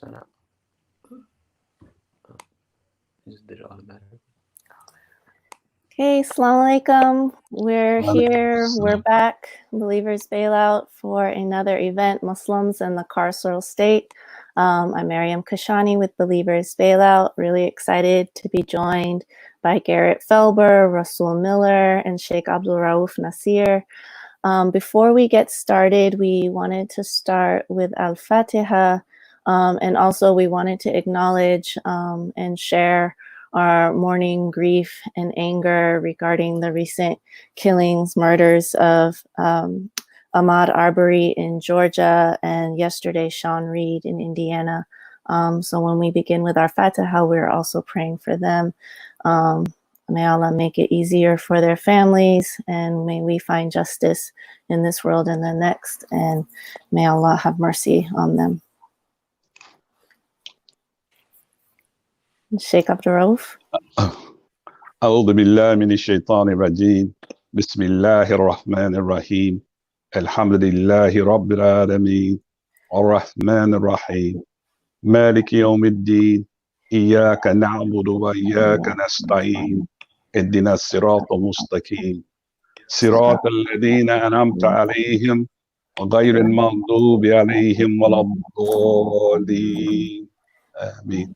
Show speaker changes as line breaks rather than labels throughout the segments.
Sign up. I just did it automatically.
Okay, Assalamu alaikum. We're here, we're back, Believers Bailout, for another event, Muslims and the Carceral State. I'm MARYAM KASHANI with Believers Bailout. Really excited to be joined by Garrett Felber, RASUL MILLER, and Shaykh ABDUR RAOOF NASIR. Before we get started, we wanted to start with Al-Fatiha, and also we wanted to acknowledge and share our mourning, grief, and anger regarding the recent killings, murders of Ahmaud Arbery in Georgia and yesterday Sean Reed in Indiana. So when we begin with our Fatiha, we're also praying for them. May Allah make it easier for their families, and may we find justice in this world and the next, and may Allah have mercy on them. Shaykh ABDUR RAOOF.
أعوذ بالله من الشيطان الرجيم بسم الله الرحمن الرحيم الحمد لله رب العالمين الرحمن الرحيم مالك يوم الدين إياك نعبد وإياك نستعين اهدنا الصراط المستقيم صراط الذين أنعمت عليهم غير المغضوب عليهم ولا الضالين آمين.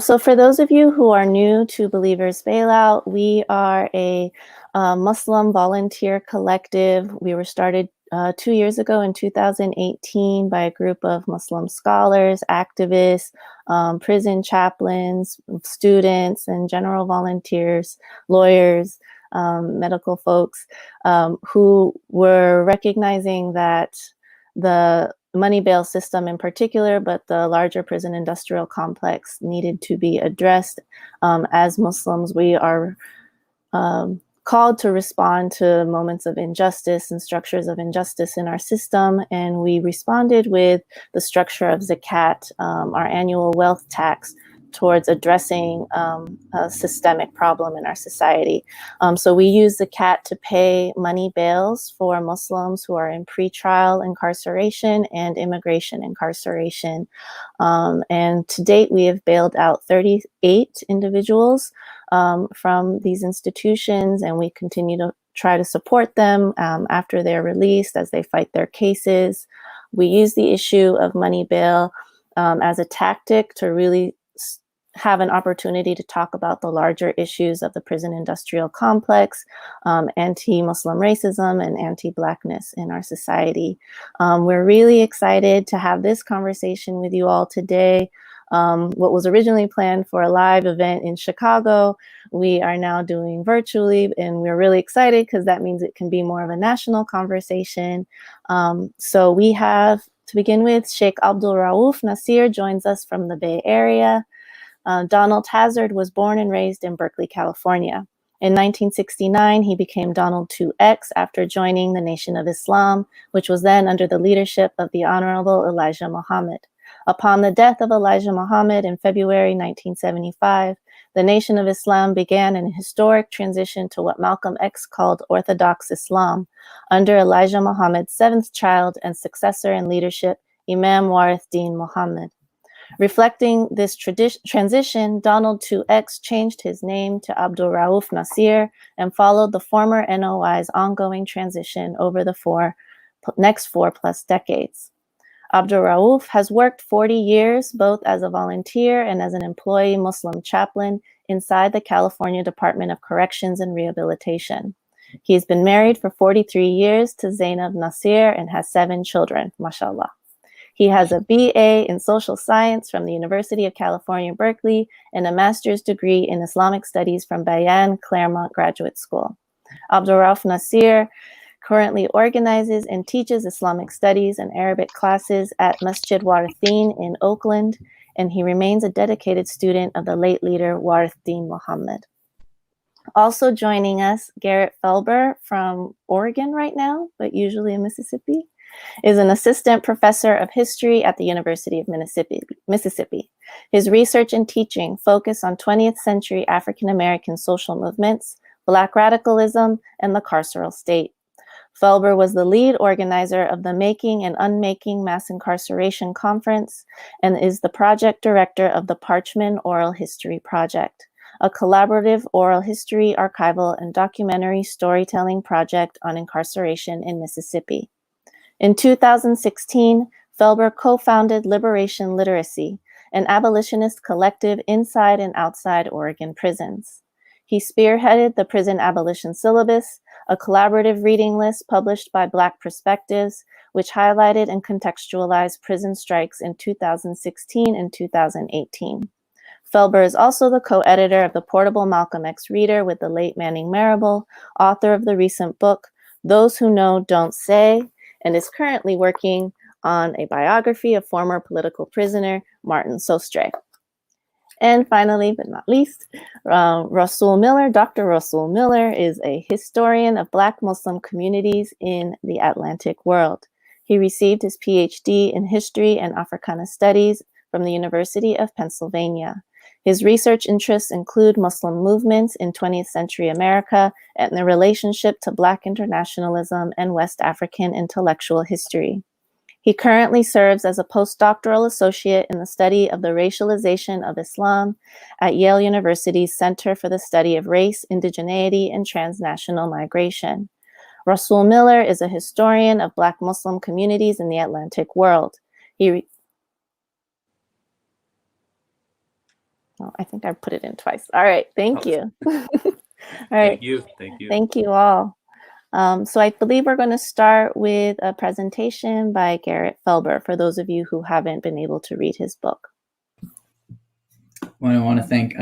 So for those of you who are new to Believers Bailout, we are a Muslim volunteer collective. We were started 2 years ago in 2018 by a group of Muslim scholars, activists, prison chaplains, students, and general volunteers, lawyers, medical folks, who were recognizing that the money bail system in particular, but the larger prison industrial complex needed to be addressed. As Muslims, we are called to respond to moments of injustice and structures of injustice in our system. And we responded with the structure of zakat, our annual wealth tax, towards addressing a systemic problem in our society. So we use zakat to pay money bails for Muslims who are in pretrial incarceration and immigration incarceration. And to date, we have bailed out 38 individuals from these institutions, and we continue to try to support them after they're released as they fight their cases. We use the issue of money bail as a tactic to really have an opportunity to talk about the larger issues of the prison industrial complex, anti-Muslim racism, and anti-Blackness in our society. We're really excited to have this conversation with you all today. What was originally planned for a live event in Chicago, we are now doing virtually, and we're really excited because that means it can be more of a national conversation. So we have, to begin with, Shaykh ABDUR RAOOF NASIR joins us from the Bay Area. Donald Hazard was born and raised in Berkeley, California. In 1969, he became Donald 2X after joining the Nation of Islam, which was then under the leadership of the Honorable Elijah Muhammad. Upon the death of Elijah Muhammad in February 1975, the Nation of Islam began an historic transition to what Malcolm X called Orthodox Islam, under Elijah Muhammad's seventh child and successor in leadership, Imam Warith Deen Muhammad. Reflecting this transition, Donald 2X changed his name to ABDUR RAOOF NASIR and followed the former NOI's ongoing transition over the next 4+ decades. ABDUR RAOOF has worked 40 years both as a volunteer and as an employee Muslim chaplain inside the California Department of Corrections and Rehabilitation. He's been married for 43 years to Zainab Nasir and has 7 children, mashallah. He has a BA in social science from the University of California, Berkeley, and a master's degree in Islamic studies from Bayan Claremont Graduate School. ABDUR RAOOF NASIR currently organizes and teaches Islamic studies and Arabic classes at Masjid Warith Deen in Oakland, and he remains a dedicated student of the late leader Warith Deen Muhammad. Also joining us, Garrett Felber from Oregon right now, but usually in Mississippi, is an assistant professor of history at the University of Mississippi. His research and teaching focus on 20th century African American social movements, Black radicalism, and the carceral state. Felber was the lead organizer of the Making and Unmaking Mass Incarceration Conference and is the project director of the Parchman Oral History Project, a collaborative oral history, archival, and documentary storytelling project on incarceration in Mississippi. In 2016, Felber co-founded Liberation Literacy, an abolitionist collective inside and outside Oregon prisons. He spearheaded the Prison Abolition Syllabus, a collaborative reading list published by Black Perspectives, which highlighted and contextualized prison strikes in 2016 and 2018. Felber is also the co-editor of the Portable Malcolm X Reader with the late Manning Marable, author of the recent book, Those Who Know Don't Say, and is currently working on a biography of former political prisoner Martin Sostre. And finally, but not least, RASUL Miller. Dr. RASUL Miller is a historian of Black Muslim communities in the Atlantic world. He received his PhD in History and Africana Studies from the University of Pennsylvania. His research interests include Muslim movements in 20th century America and their relationship to Black internationalism and West African intellectual history. He currently serves as a postdoctoral associate in the study of the racialization of Islam at Yale University's Center for the Study of Race, Indigeneity, and Transnational Migration. RASUL Miller is a historian of Black Muslim communities in the Atlantic world. I think I put it in twice. All right, thank you. All right.
Thank you. Thank you.
Thank you all. So I believe we're going to start with a presentation by Garrett Felber, for those of you who haven't been able to read his book.
Well, I want to thank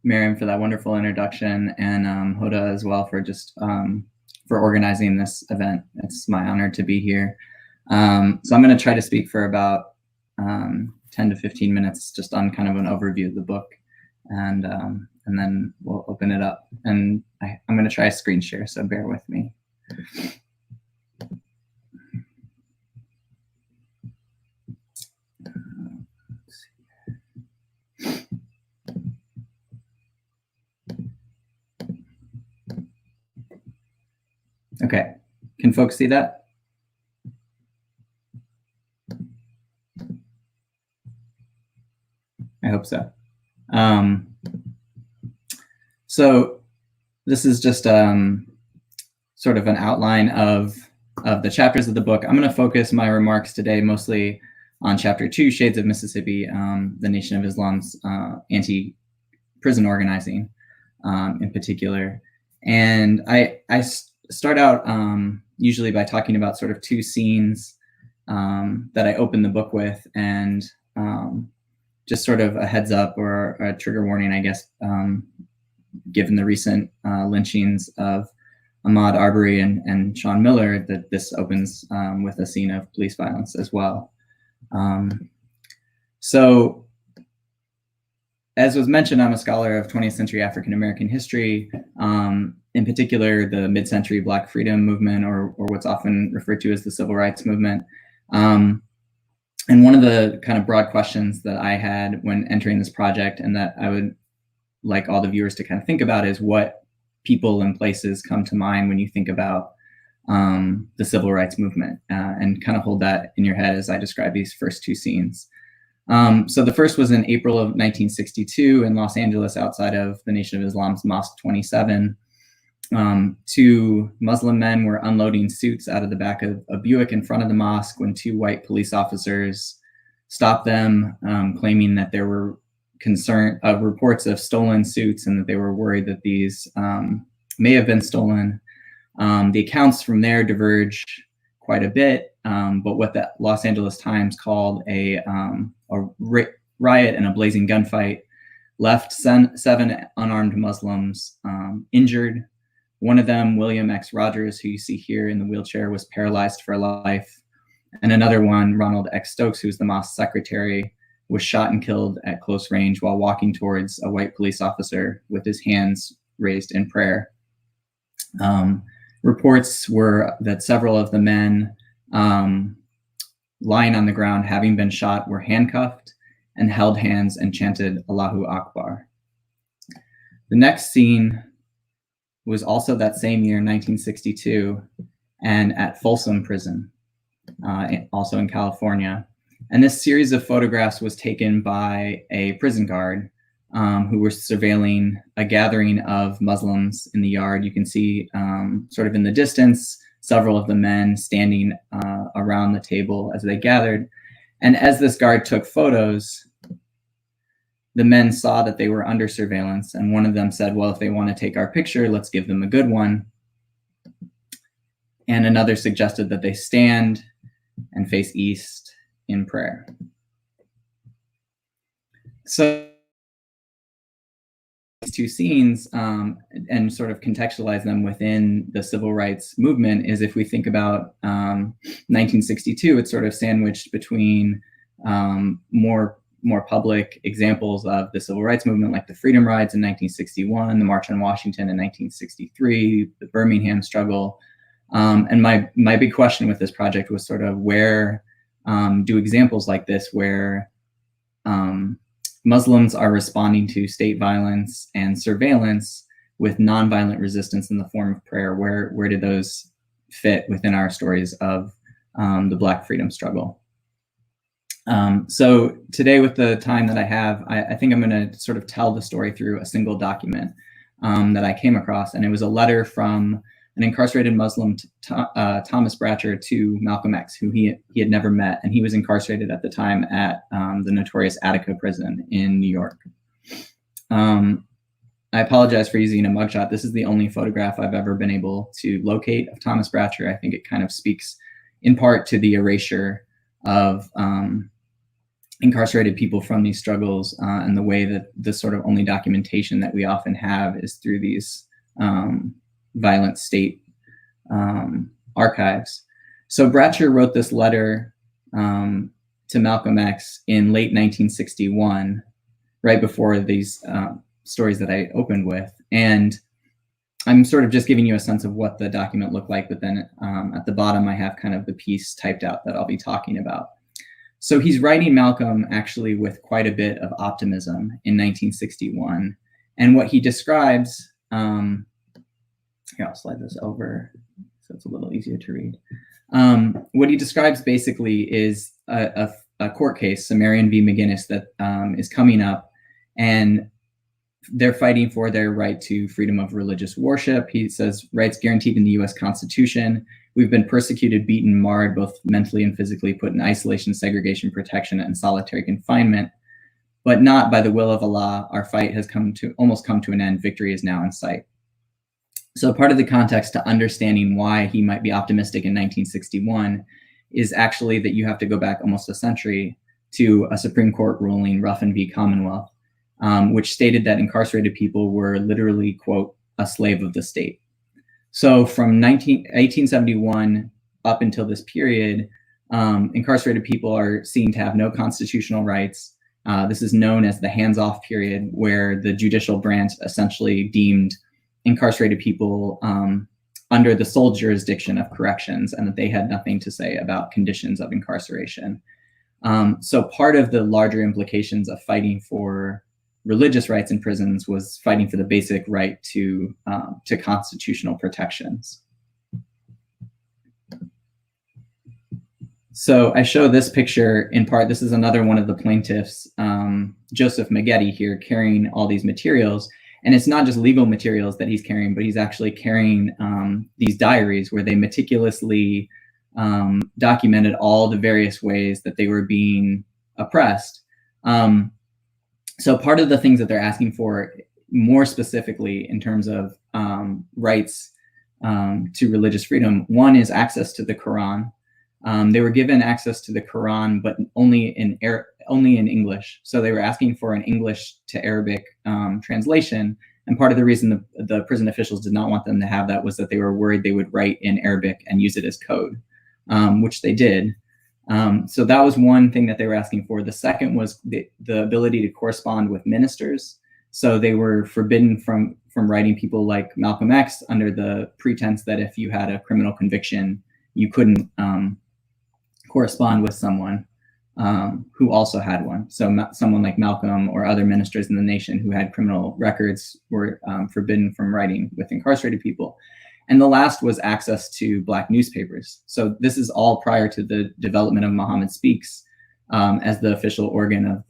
Maryam for that wonderful introduction, and Hoda as well for just for organizing this event. It's my honor to be here. So I'm going to try to speak for about 10 to 15 minutes just on kind of an overview of the book, and then we'll open it up. And I'm going to try a screen share, so bear with me. Okay, can folks see that? I hope so. So this is just sort of an outline of the chapters of the book. I'm going to focus my remarks today mostly on Chapter 2, Shades of Mississippi, the Nation of Islam's anti-prison organizing in particular. And I start out usually by talking about sort of two scenes that I open the book with, and just sort of a heads up or a trigger warning, I guess, given the recent lynchings of Ahmaud Arbery and Sean Miller, that this opens with a scene of police violence as well. So as was mentioned, I'm a scholar of 20th century African-American history, in particular, the mid-century Black freedom movement, or what's often referred to as the civil rights movement. And one of the kind of broad questions that I had when entering this project, and that I would like all the viewers to kind of think about, is what people and places come to mind when you think about the civil rights movement, and kind of hold that in your head as I describe these first two scenes. So the first was in April of 1962 in Los Angeles, outside of the Nation of Islam's Mosque 27. Two Muslim men were unloading suits out of the back of a Buick in front of the mosque when two white police officers stopped them, claiming that there were reports of stolen suits and that they were worried that these may have been stolen. The accounts from there diverge quite a bit, but what the Los Angeles Times called a riot and a blazing gunfight left 7 unarmed Muslims injured. One of them, William X. Rogers, who you see here in the wheelchair, was paralyzed for life. And another one, Ronald X. Stokes, who's the mosque secretary, was shot and killed at close range while walking towards a white police officer with his hands raised in prayer. Reports were that several of the men lying on the ground, having been shot, were handcuffed and held hands and chanted Allahu Akbar. The next scene was also that same year, 1962, and at Folsom Prison, also in California. And this series of photographs was taken by a prison guard who were surveilling a gathering of Muslims in the yard. You can see sort of in the distance, several of the men standing around the table as they gathered. And as this guard took photos, the men saw that they were under surveillance. And one of them said, well, if they want to take our picture, let's give them a good one. And another suggested that they stand and face east in prayer. So these two scenes and sort of contextualize them within the civil rights movement is, if we think about 1962, it's sort of sandwiched between more public examples of the civil rights movement, like the Freedom Rides in 1961, the March on Washington in 1963, the Birmingham struggle. And my big question with this project was sort of where do examples like this, where Muslims are responding to state violence and surveillance with nonviolent resistance in the form of prayer, where do those fit within our stories of the Black freedom struggle? So today, with the time that I have, I think I'm going to sort of tell the story through a single document that I came across. And it was a letter from an incarcerated Muslim, Thomas Bratcher, to Malcolm X, who he had never met. And he was incarcerated at the time at the notorious Attica prison in New York. I apologize for using a mugshot. This is the only photograph I've ever been able to locate of Thomas Bratcher. I think it kind of speaks in part to the erasure of incarcerated people from these struggles and the way that the sort of only documentation that we often have is through these violent state archives. So Bratcher wrote this letter to Malcolm X in late 1961, right before these stories that I opened with. And I'm sort of just giving you a sense of what the document looked like, but then at the bottom I have kind of the piece typed out that I'll be talking about. So he's writing Malcolm actually with quite a bit of optimism in 1961. And what he describes, here, I'll slide this over so it's a little easier to read. What he describes basically is a court case, Marion v. McGinnis, that is coming up, and they're fighting for their right to freedom of religious worship. He says, rights guaranteed in the US Constitution. We've been persecuted, beaten, marred, both mentally and physically, put in isolation, segregation, protection, and solitary confinement, but not by the will of Allah. Our fight has almost come to an end. Victory is now in sight. So part of the context to understanding why he might be optimistic in 1961 is actually that you have to go back almost a century to a Supreme Court ruling, Ruffin v. Commonwealth, which stated that incarcerated people were literally, quote, a slave of the state. So from 1871 up until this period, incarcerated people are seen to have no constitutional rights. This is known as the hands-off period, where the judicial branch essentially deemed incarcerated people under the sole jurisdiction of corrections, and that they had nothing to say about conditions of incarceration. So part of the larger implications of fighting for religious rights in prisons was fighting for the basic right to constitutional protections. So I show this picture in part. This is another one of the plaintiffs, Joseph Maggette here, carrying all these materials. And it's not just legal materials that he's carrying, but he's actually carrying these diaries where they meticulously documented all the various ways that they were being oppressed. So part of the things that they're asking for, more specifically in terms of rights to religious freedom, one is access to the Quran. They were given access to the Quran, but only in English. So they were asking for an English to Arabic translation. And part of the reason the prison officials did not want them to have that was that they were worried they would write in Arabic and use it as code, which they did. So that was one thing that they were asking for. The second was the ability to correspond with ministers. So they were forbidden from writing people like Malcolm X under the pretense that if you had a criminal conviction, you couldn't correspond with someone who also had one. So someone like Malcolm or other ministers in the nation who had criminal records were forbidden from writing with incarcerated people. And the last was access to Black newspapers. So this is all prior to the development of Muhammad Speaks as the official organ of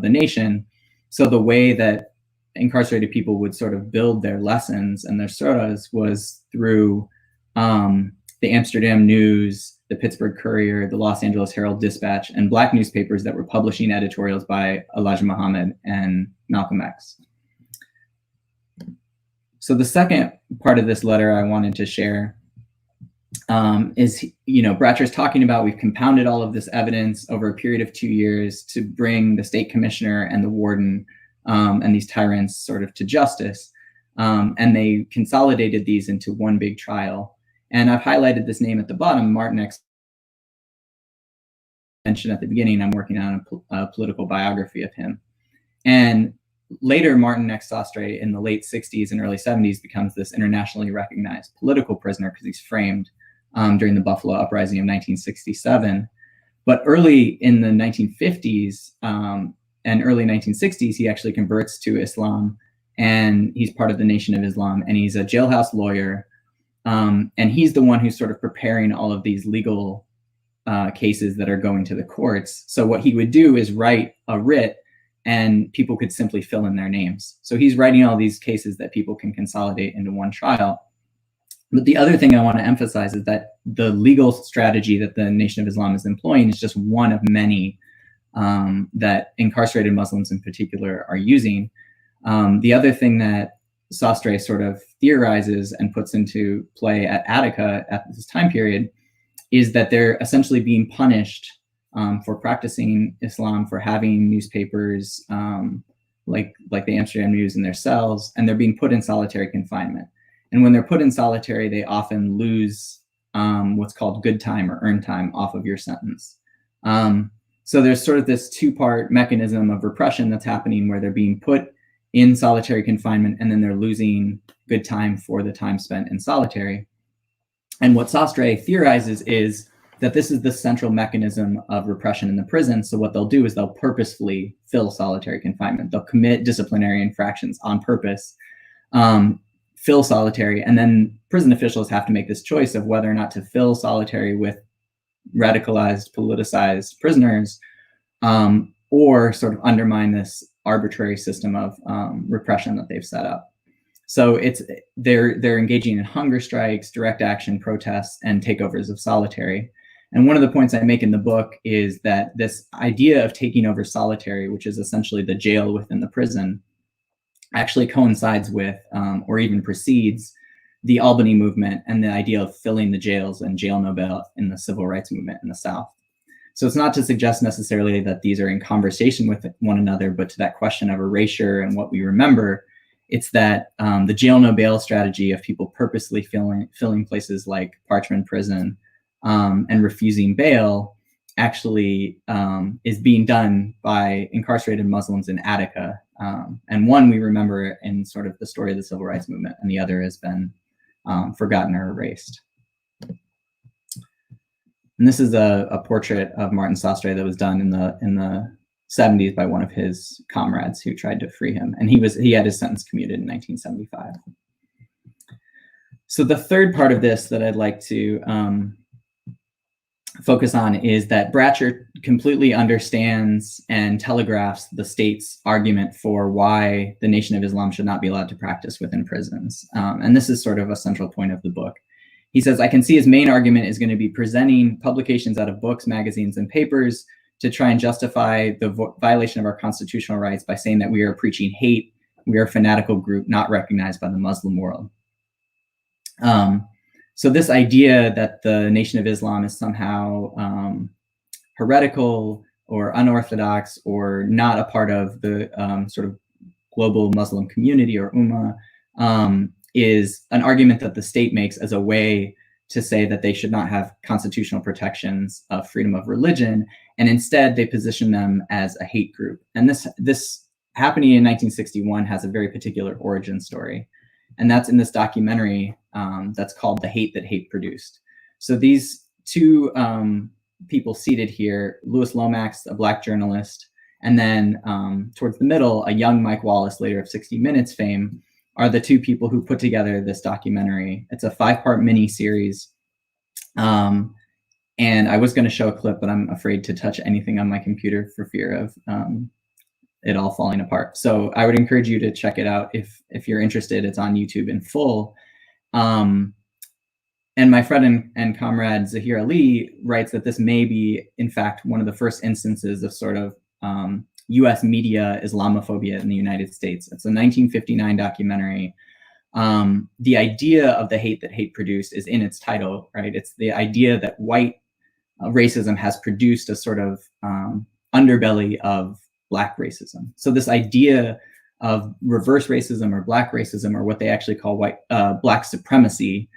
the nation. So the way that incarcerated people would sort of build their lessons and their surahs was through the Amsterdam News, the Pittsburgh Courier, the Los Angeles Herald Dispatch, and Black newspapers that were publishing editorials by Elijah Muhammad and Malcolm X. So the second part of this letter I wanted to share is, Bratcher's talking about, we've compounded all of this evidence over a period of 2 years to bring the state commissioner and the warden and these tyrants sort of to justice. And they consolidated these into one big trial. And I've highlighted this name at the bottom, Martin X. Mentioned at the beginning, I'm working on a political biography of him. And later, Martin X. Sastre in the late 60s and early 70s becomes this internationally recognized political prisoner because he's framed during the Buffalo Uprising of 1967. But early in the 1950s and early 1960s, he actually converts to Islam, and he's part of the Nation of Islam, and he's a jailhouse lawyer. And he's the one who's sort of preparing all of these legal cases that are going to the courts. So what he would do is write a writ, and people could simply fill in their names. So he's writing all these cases that people can consolidate into one trial. But the other thing I want to emphasize is that the legal strategy that the Nation of Islam is employing is just one of many that incarcerated Muslims in particular are using. The other thing that Sastre sort of theorizes and puts into play at Attica at this time period is that they're essentially being punished for practicing Islam, for having newspapers like the Amsterdam News in their cells, and they're being put in solitary confinement. And when they're put in solitary, they often lose what's called good time or earned time off of your sentence. So there's sort of this two-part mechanism of repression that's happening where they're being put in solitary confinement and then they're losing good time for the time spent in solitary. And what Sastre theorizes is that this is the central mechanism of repression in the prison. So what they'll do is they'll purposefully fill solitary confinement. They'll commit disciplinary infractions on purpose, fill solitary, and then prison officials have to make this choice of whether or not to fill solitary with radicalized, politicized prisoners, or sort of undermine this arbitrary system of repression that they've set up. So they're engaging in hunger strikes, direct action protests, and takeovers of solitary. And one of the points I make in the book is that this idea of taking over solitary, which is essentially the jail within the prison, actually coincides with or even precedes the Albany movement and the idea of filling the jails and jail no bail in the civil rights movement in the South. So it's not to suggest necessarily that these are in conversation with one another, but to that question of erasure and what we remember, it's that the jail no bail strategy of people purposely filling places like Parchman Prison and refusing bail actually is being done by incarcerated Muslims in Attica. And one we remember in sort of the story of the civil rights movement, and the other has been forgotten or erased. And this is a portrait of Martin Sastre that was done in the 70s by one of his comrades who tried to free him. And he had his sentence commuted in 1975. So the third part of this that I'd like to focus on is that Bratcher completely understands and telegraphs the state's argument for why the Nation of Islam should not be allowed to practice within prisons. And this is sort of a central point of the book. He says, I can see his main argument is going to be presenting publications out of books, magazines, and papers to try and justify the violation of our constitutional rights by saying that we are preaching hate, we are a fanatical group not recognized by the Muslim world. So this idea that the Nation of Islam is somehow heretical or unorthodox or not a part of the sort of global Muslim community or Ummah is an argument that the state makes as a way to say that they should not have constitutional protections of freedom of religion, and instead they position them as a hate group. And this happening in 1961 has a very particular origin story, and that's in this documentary that's called The Hate That Hate Produced. So these two people seated here, Louis Lomax, a Black journalist, and then towards the middle, a young Mike Wallace, later of 60 Minutes fame, are the two people who put together this documentary. It's a 5-part mini series. And I was going to show a clip, but I'm afraid to touch anything on my computer for fear of it all falling apart. So I would encourage you to check it out if you're interested. It's on YouTube in full. And my friend and comrade Zahir Ali writes that this may be, in fact, one of the first instances of sort of US media Islamophobia in the United States. It's a 1959 documentary. The idea of the hate that hate produced is in its title, right? It's the idea that white racism has produced a sort of underbelly of Black racism. So this idea of reverse racism or Black racism, or what they actually call Black supremacy,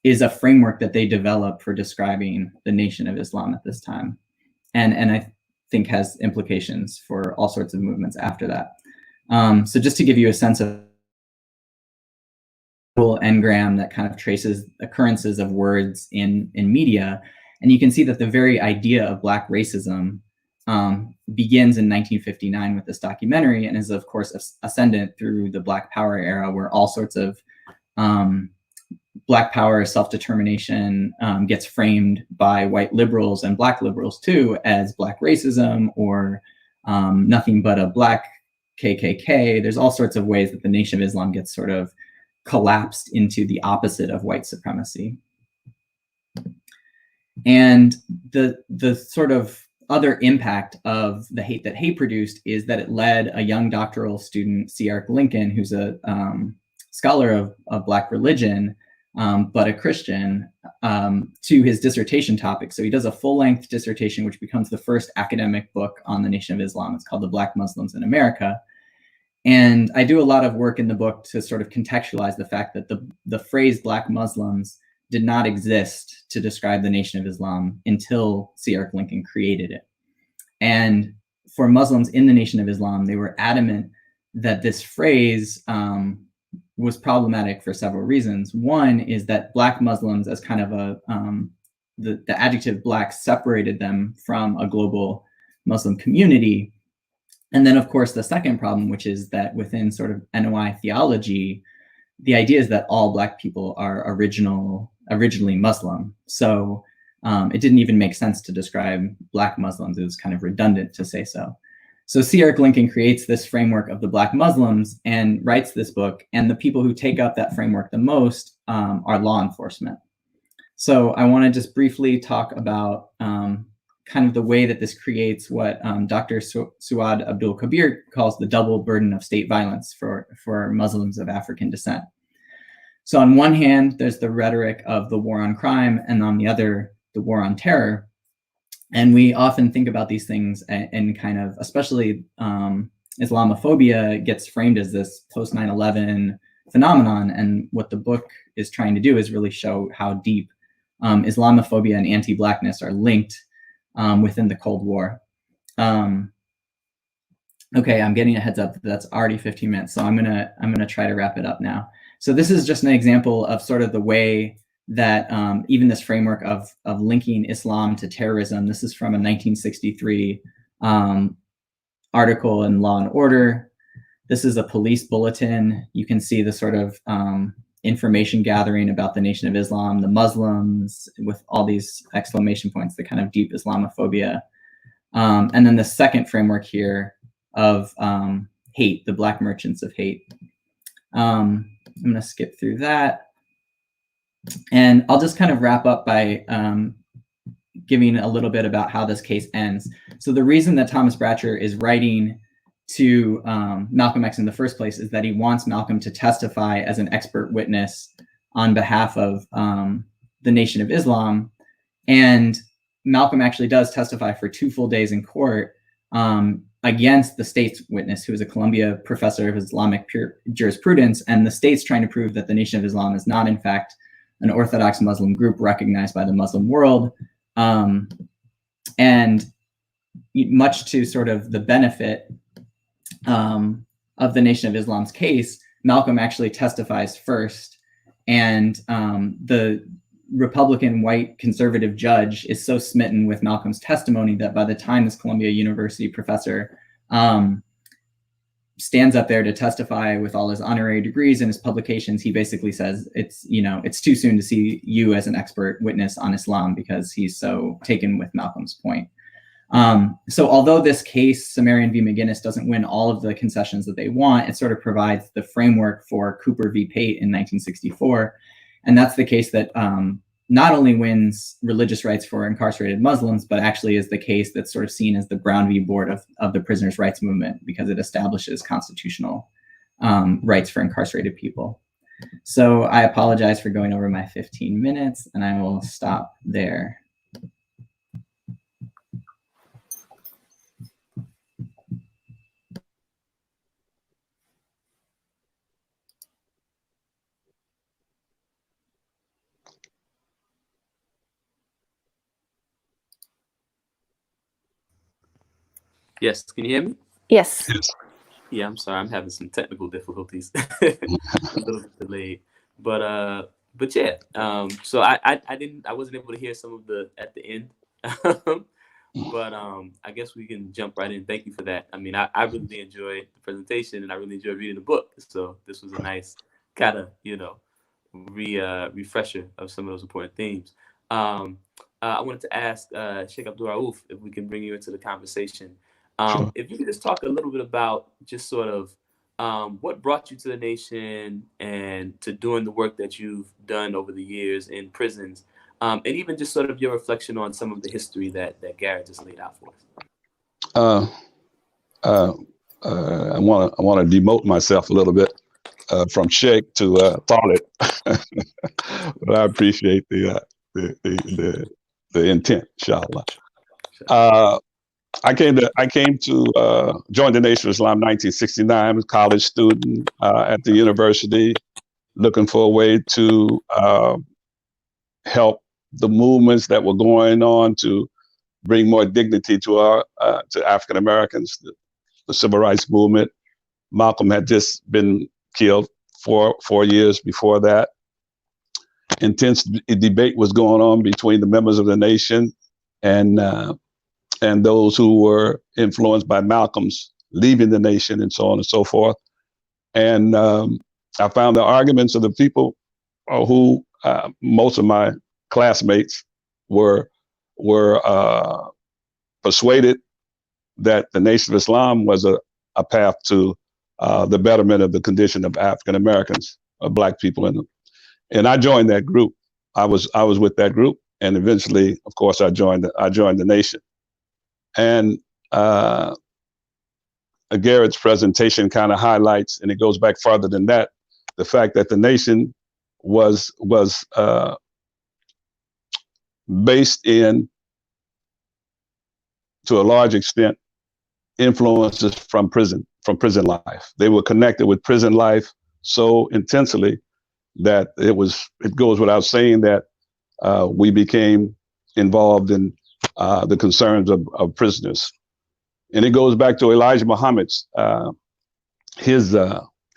is a framework that they developed for describing the Nation of Islam at this time. And I think has implications for all sorts of movements after that. So just to give you a sense of engram that kind of traces occurrences of words in media, and you can see that the very idea of Black racism begins in 1959 with this documentary, and is of course ascendant through the Black Power era, where all sorts of Black power, self-determination gets framed by white liberals and Black liberals too as Black racism, or nothing but a Black KKK. There's all sorts of ways that the Nation of Islam gets sort of collapsed into the opposite of white supremacy. And the sort of other impact of the hate that hate produced is that it led a young doctoral student, C.R. Lincoln, who's a scholar of Black religion, but a Christian, to his dissertation topic. So he does a full-length dissertation, which becomes the first academic book on the Nation of Islam. It's called The Black Muslims in America. And I do a lot of work in the book to sort of contextualize the fact that the phrase Black Muslims did not exist to describe the Nation of Islam until C.R. Lincoln created it. And for Muslims in the Nation of Islam, they were adamant that this phrase was problematic for several reasons. One is that Black Muslims, as kind of the adjective Black, separated them from a global Muslim community. And then, of course, the second problem, which is that within sort of NOI theology, the idea is that all Black people are originally Muslim. So it didn't even make sense to describe Black Muslims. It was kind of redundant to say so. So C.R. Lincoln creates this framework of the Black Muslims and writes this book. And the people who take up that framework the most are law enforcement. So I want to just briefly talk about kind of the way that this creates what Dr. Suad Abdul Kabir calls the double burden of state violence for Muslims of African descent. So on one hand, there's the rhetoric of the war on crime, and on the other, the war on terror. And we often think about these things and kind of, especially Islamophobia gets framed as this post 9/11 phenomenon. And what the book is trying to do is really show how deep Islamophobia and anti-Blackness are linked within the Cold War. Okay, I'm getting a heads up that that's already 15 minutes, so I'm gonna try to wrap it up now. So this is just an example of sort of the way that even this framework of linking Islam to terrorism. This is from a 1963 article in Law and Order. This is a police bulletin. You can see the sort of information gathering about the Nation of Islam, the Muslims, with all these exclamation points, the kind of deep Islamophobia. And then the second framework here of hate, the Black merchants of hate. I'm going to skip through that. And I'll just kind of wrap up by giving a little bit about how this case ends. So the reason that Thomas Bratcher is writing to Malcolm X in the first place is that he wants Malcolm to testify as an expert witness on behalf of the Nation of Islam. And Malcolm actually does testify for 2 full days in court against the state's witness, who is a Columbia professor of Islamic jurisprudence. And the state's trying to prove that the Nation of Islam is not, in fact, an Orthodox Muslim group recognized by the Muslim world. And much to sort of the benefit of the Nation of Islam's case, Malcolm actually testifies first. And the Republican white conservative judge is so smitten with Malcolm's testimony that by the time this Columbia University professor stands up there to testify with all his honorary degrees and his publications. He basically says it's too soon to see you as an expert witness on Islam, because he's so taken with Malcolm's point. So although this case, Sumerian v. McGinnis, doesn't win all of the concessions that they want, it sort of provides the framework for Cooper v. Pate in 1964. And that's the case that not only wins religious rights for incarcerated Muslims, but actually is the case that's sort of seen as the Brown v. Board of the prisoners' rights movement, because it establishes constitutional rights for incarcerated people. So I apologize for going over my 15 minutes, and I will stop there.
Yes, can you hear me?
Yes.
Yeah, I'm sorry, I'm having some technical difficulties. A little bit delayed, but yeah. So I wasn't able to hear some of the at the end, but I guess we can jump right in. Thank you for that. I mean, I really enjoyed the presentation, and I really enjoyed reading the book. So this was a nice kind of refresher of some of those important themes. I wanted to ask Shaykh ABDUR RAOOF if we can bring you into the conversation.
Sure.
If you could just talk a little bit about just sort of what brought you to the nation and to doing the work that you've done over the years in prisons, and even just sort of your reflection on some of the history that Garrett just laid out for us.
I want to demote myself a little bit from Sheikh to Talib, but I appreciate the intent, inshallah. I came to join the Nation of Islam in 1969. I was a college student at the university, looking for a way to help the movements that were going on to bring more dignity to African Americans. The civil rights movement. Malcolm had just been killed 4 years before that. Intense debate was going on between the members of the nation and those who were influenced by Malcolm's leaving the nation and so on and so forth. And I found the arguments of the people who most of my classmates were persuaded that the Nation of Islam was a path to the betterment of the condition of African Americans, Black people in them. And I joined that group. I was with that group, and eventually, of course, I joined the nation. And Garrett's presentation kind of highlights, and it goes back farther than that, the fact that the nation was based in, to a large extent, influences from prison life. They were connected with prison life so intensely that it goes without saying that we became involved in the concerns of prisoners. And it goes back to Elijah Muhammad's his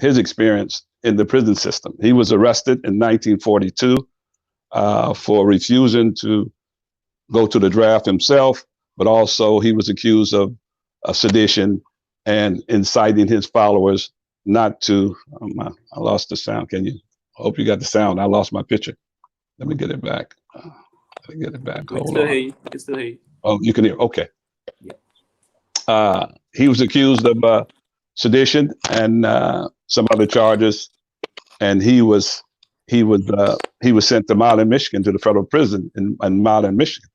experience in the prison system. He was arrested in 1942 for refusing to go to the draft himself, but also he was accused of sedition and inciting his followers not to. I lost the sound. Can you? I hope you got the sound. I lost my picture. Let me get it back. Hold on.
You can still hear you.
Oh, you can hear. Okay.
Yeah.
He was accused of sedition and some other charges, and he was sent to Milan, Michigan, to the federal prison in Milan, Michigan.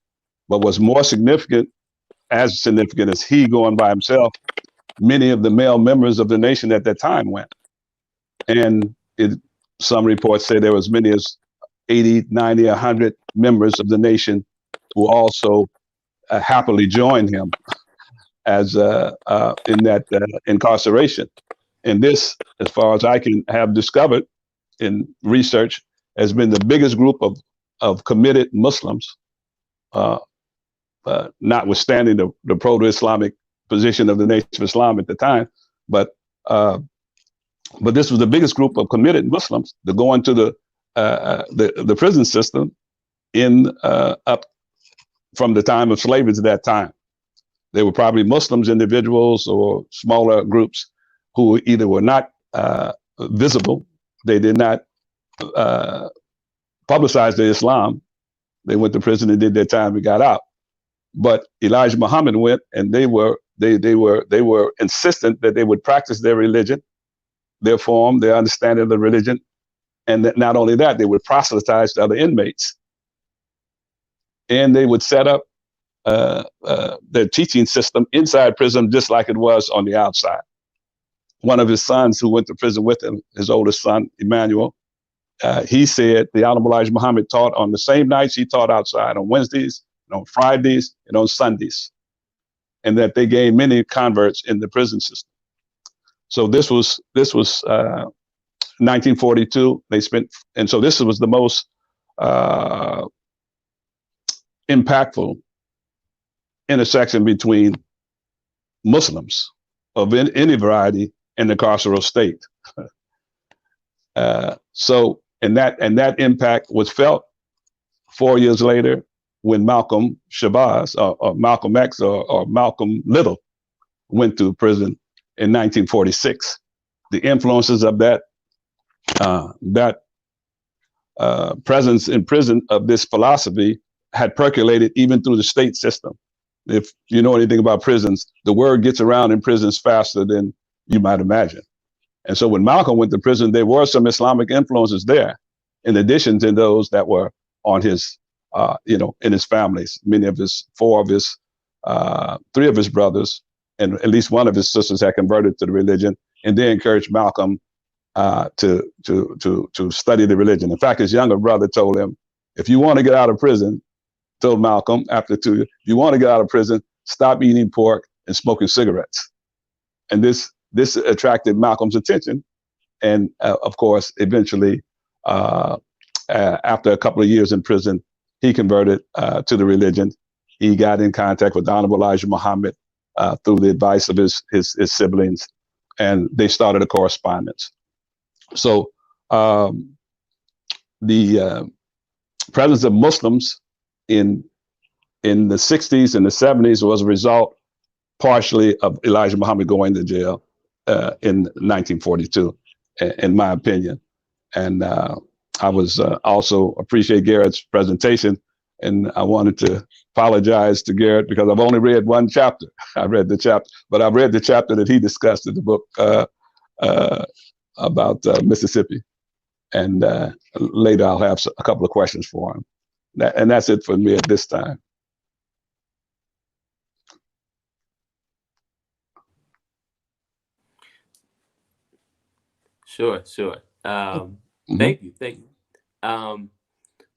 But what's more significant, as significant as he going by himself, many of the male members of the nation at that time went. And some reports say there was many as 80, 90, 100 members of the nation who also happily joined him as in that incarceration. And this, as far as I can have discovered in research, has been the biggest group of committed Muslims, notwithstanding the proto-Islamic position of the Nation of Islam at the time, but this was the biggest group of committed Muslims to go into the prison system up from the time of slavery to that time. They were probably Muslims, individuals, or smaller groups who either were not visible, they did not publicize their Islam. They went to prison and did their time and got out. But Elijah Muhammad went, and they were insistent that they would practice their religion, their form, their understanding of the religion, and that not only that, they would proselytize to other inmates, and they would set up their teaching system inside prison just like it was on the outside. One of his sons who went to prison with him, his oldest son, Emmanuel, he said the Honorable Elijah Muhammad taught on the same nights he taught outside, on Wednesdays, and on Fridays, and on Sundays, and that they gained many converts in the prison system. So this was 1942. They spent, and so this was the most impactful intersection between Muslims of any variety in the carceral state. So, and that impact was felt 4 years later when Malcolm Shabazz, or Malcolm X, or Malcolm Little went to prison in 1946. The influences of that presence in prison of this philosophy had percolated even through the state system. If you know anything about prisons, the word gets around in prisons faster than you might imagine. And so when Malcolm went to prison, there were some Islamic influences there, in addition to those that were on his, in his families. Three of his brothers, and at least one of his sisters had converted to the religion, and they encouraged Malcolm to study the religion. In fact, his younger brother told him, if you want to get out of prison, told Malcolm after 2 years, if you want to get out of prison, stop eating pork and smoking cigarettes. And this attracted Malcolm's attention. And of course, eventually, after a couple of years in prison, he converted to the religion. He got in contact with the Honorable Elijah Muhammad through the advice of his siblings, and they started a correspondence. So the presence of Muslims in the 60s and the 70s was a result partially of Elijah Muhammad going to jail in 1942, in my opinion. And I was also appreciate Garrett's presentation, and I wanted to apologize to Garrett because I've only read one chapter. I read the chapter, but I've read the chapter that he discussed in the book about Mississippi. And later I'll have a couple of questions for him. And that's it for me at this time.
Sure. Thank you.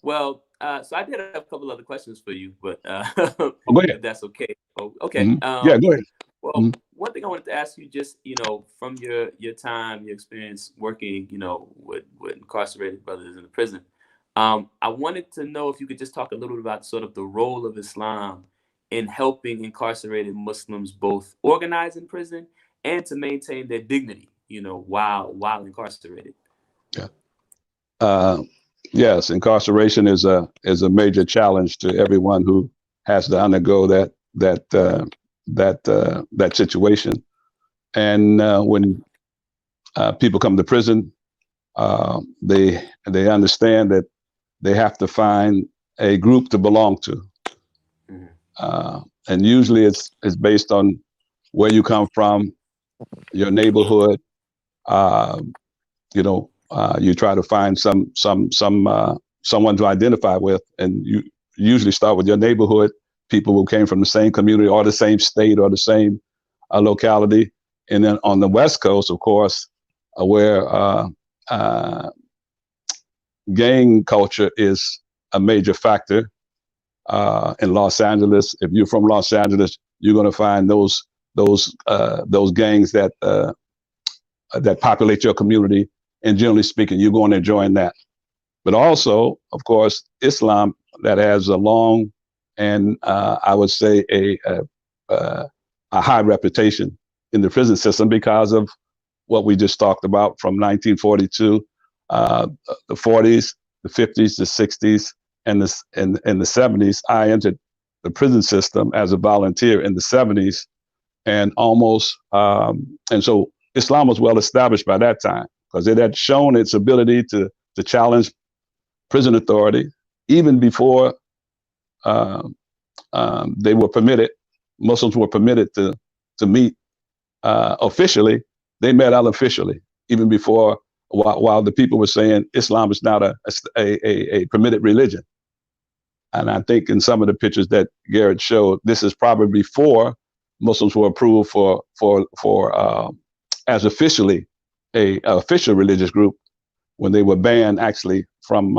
Well, so I did have a couple other questions for you, but
go ahead.
if that's okay. Oh, okay.
Yeah, go ahead.
Well, one thing I wanted to ask you, just from your time, your experience working, with incarcerated brothers in the prison, I wanted to know if you could just talk a little bit about sort of the role of Islam in helping incarcerated Muslims both organize in prison and to maintain their dignity, while incarcerated.
Yeah. Yes, incarceration is a major challenge to everyone who has to undergo that situation. And when people come to prison, they understand that they have to find a group to belong to. And usually it's based on where you come from, your neighborhood. You try to find someone to identify with, and you usually start with your neighborhood, people who came from the same community or the same state or the same locality. And then on the West Coast, of course, where gang culture is a major factor. In Los Angeles, if you're from Los Angeles, you're going to find those gangs that populate your community. And generally speaking, you're going to join that. But also, of course, Islam, that has a long and I would say a high reputation in the prison system because of what we just talked about from 1942, the 40s, the 50s, the 60s, and the 70s. I entered the prison system as a volunteer in the 70s, and so Islam was well established by that time because it had shown its ability to challenge prison authority even before they were permitted. Muslims were permitted to meet officially. They met unofficially even before, while the people were saying Islam is not a permitted religion. And I think in some of the pictures that Garrett showed, this is probably before Muslims were approved for as officially a official religious group, when they were banned actually from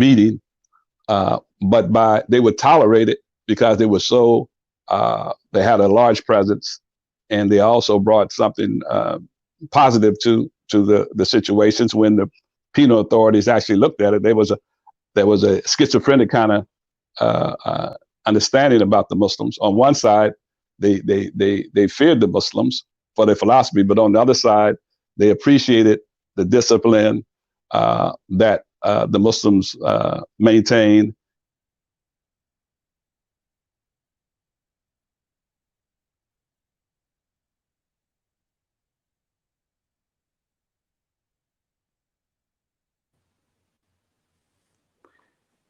meeting, but they were tolerated because they were so they had a large presence, and they also brought something positive to the situations. When the penal authorities actually looked at it, there was a schizophrenic kind of understanding about the Muslims. On one side, they feared the Muslims for their philosophy, but on the other side, they appreciated the discipline that the Muslims maintained.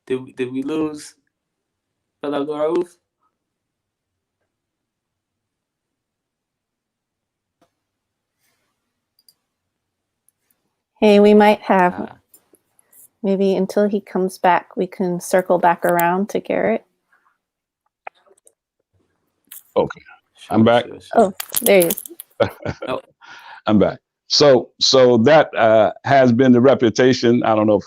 Did we lose Brother Raouf?
Hey, we might have, maybe until he comes back, we can circle back around to Garrett.
Okay, I'm back.
Sure.
Oh, there he is.
Oh.
I'm back. So that has been the reputation. I don't know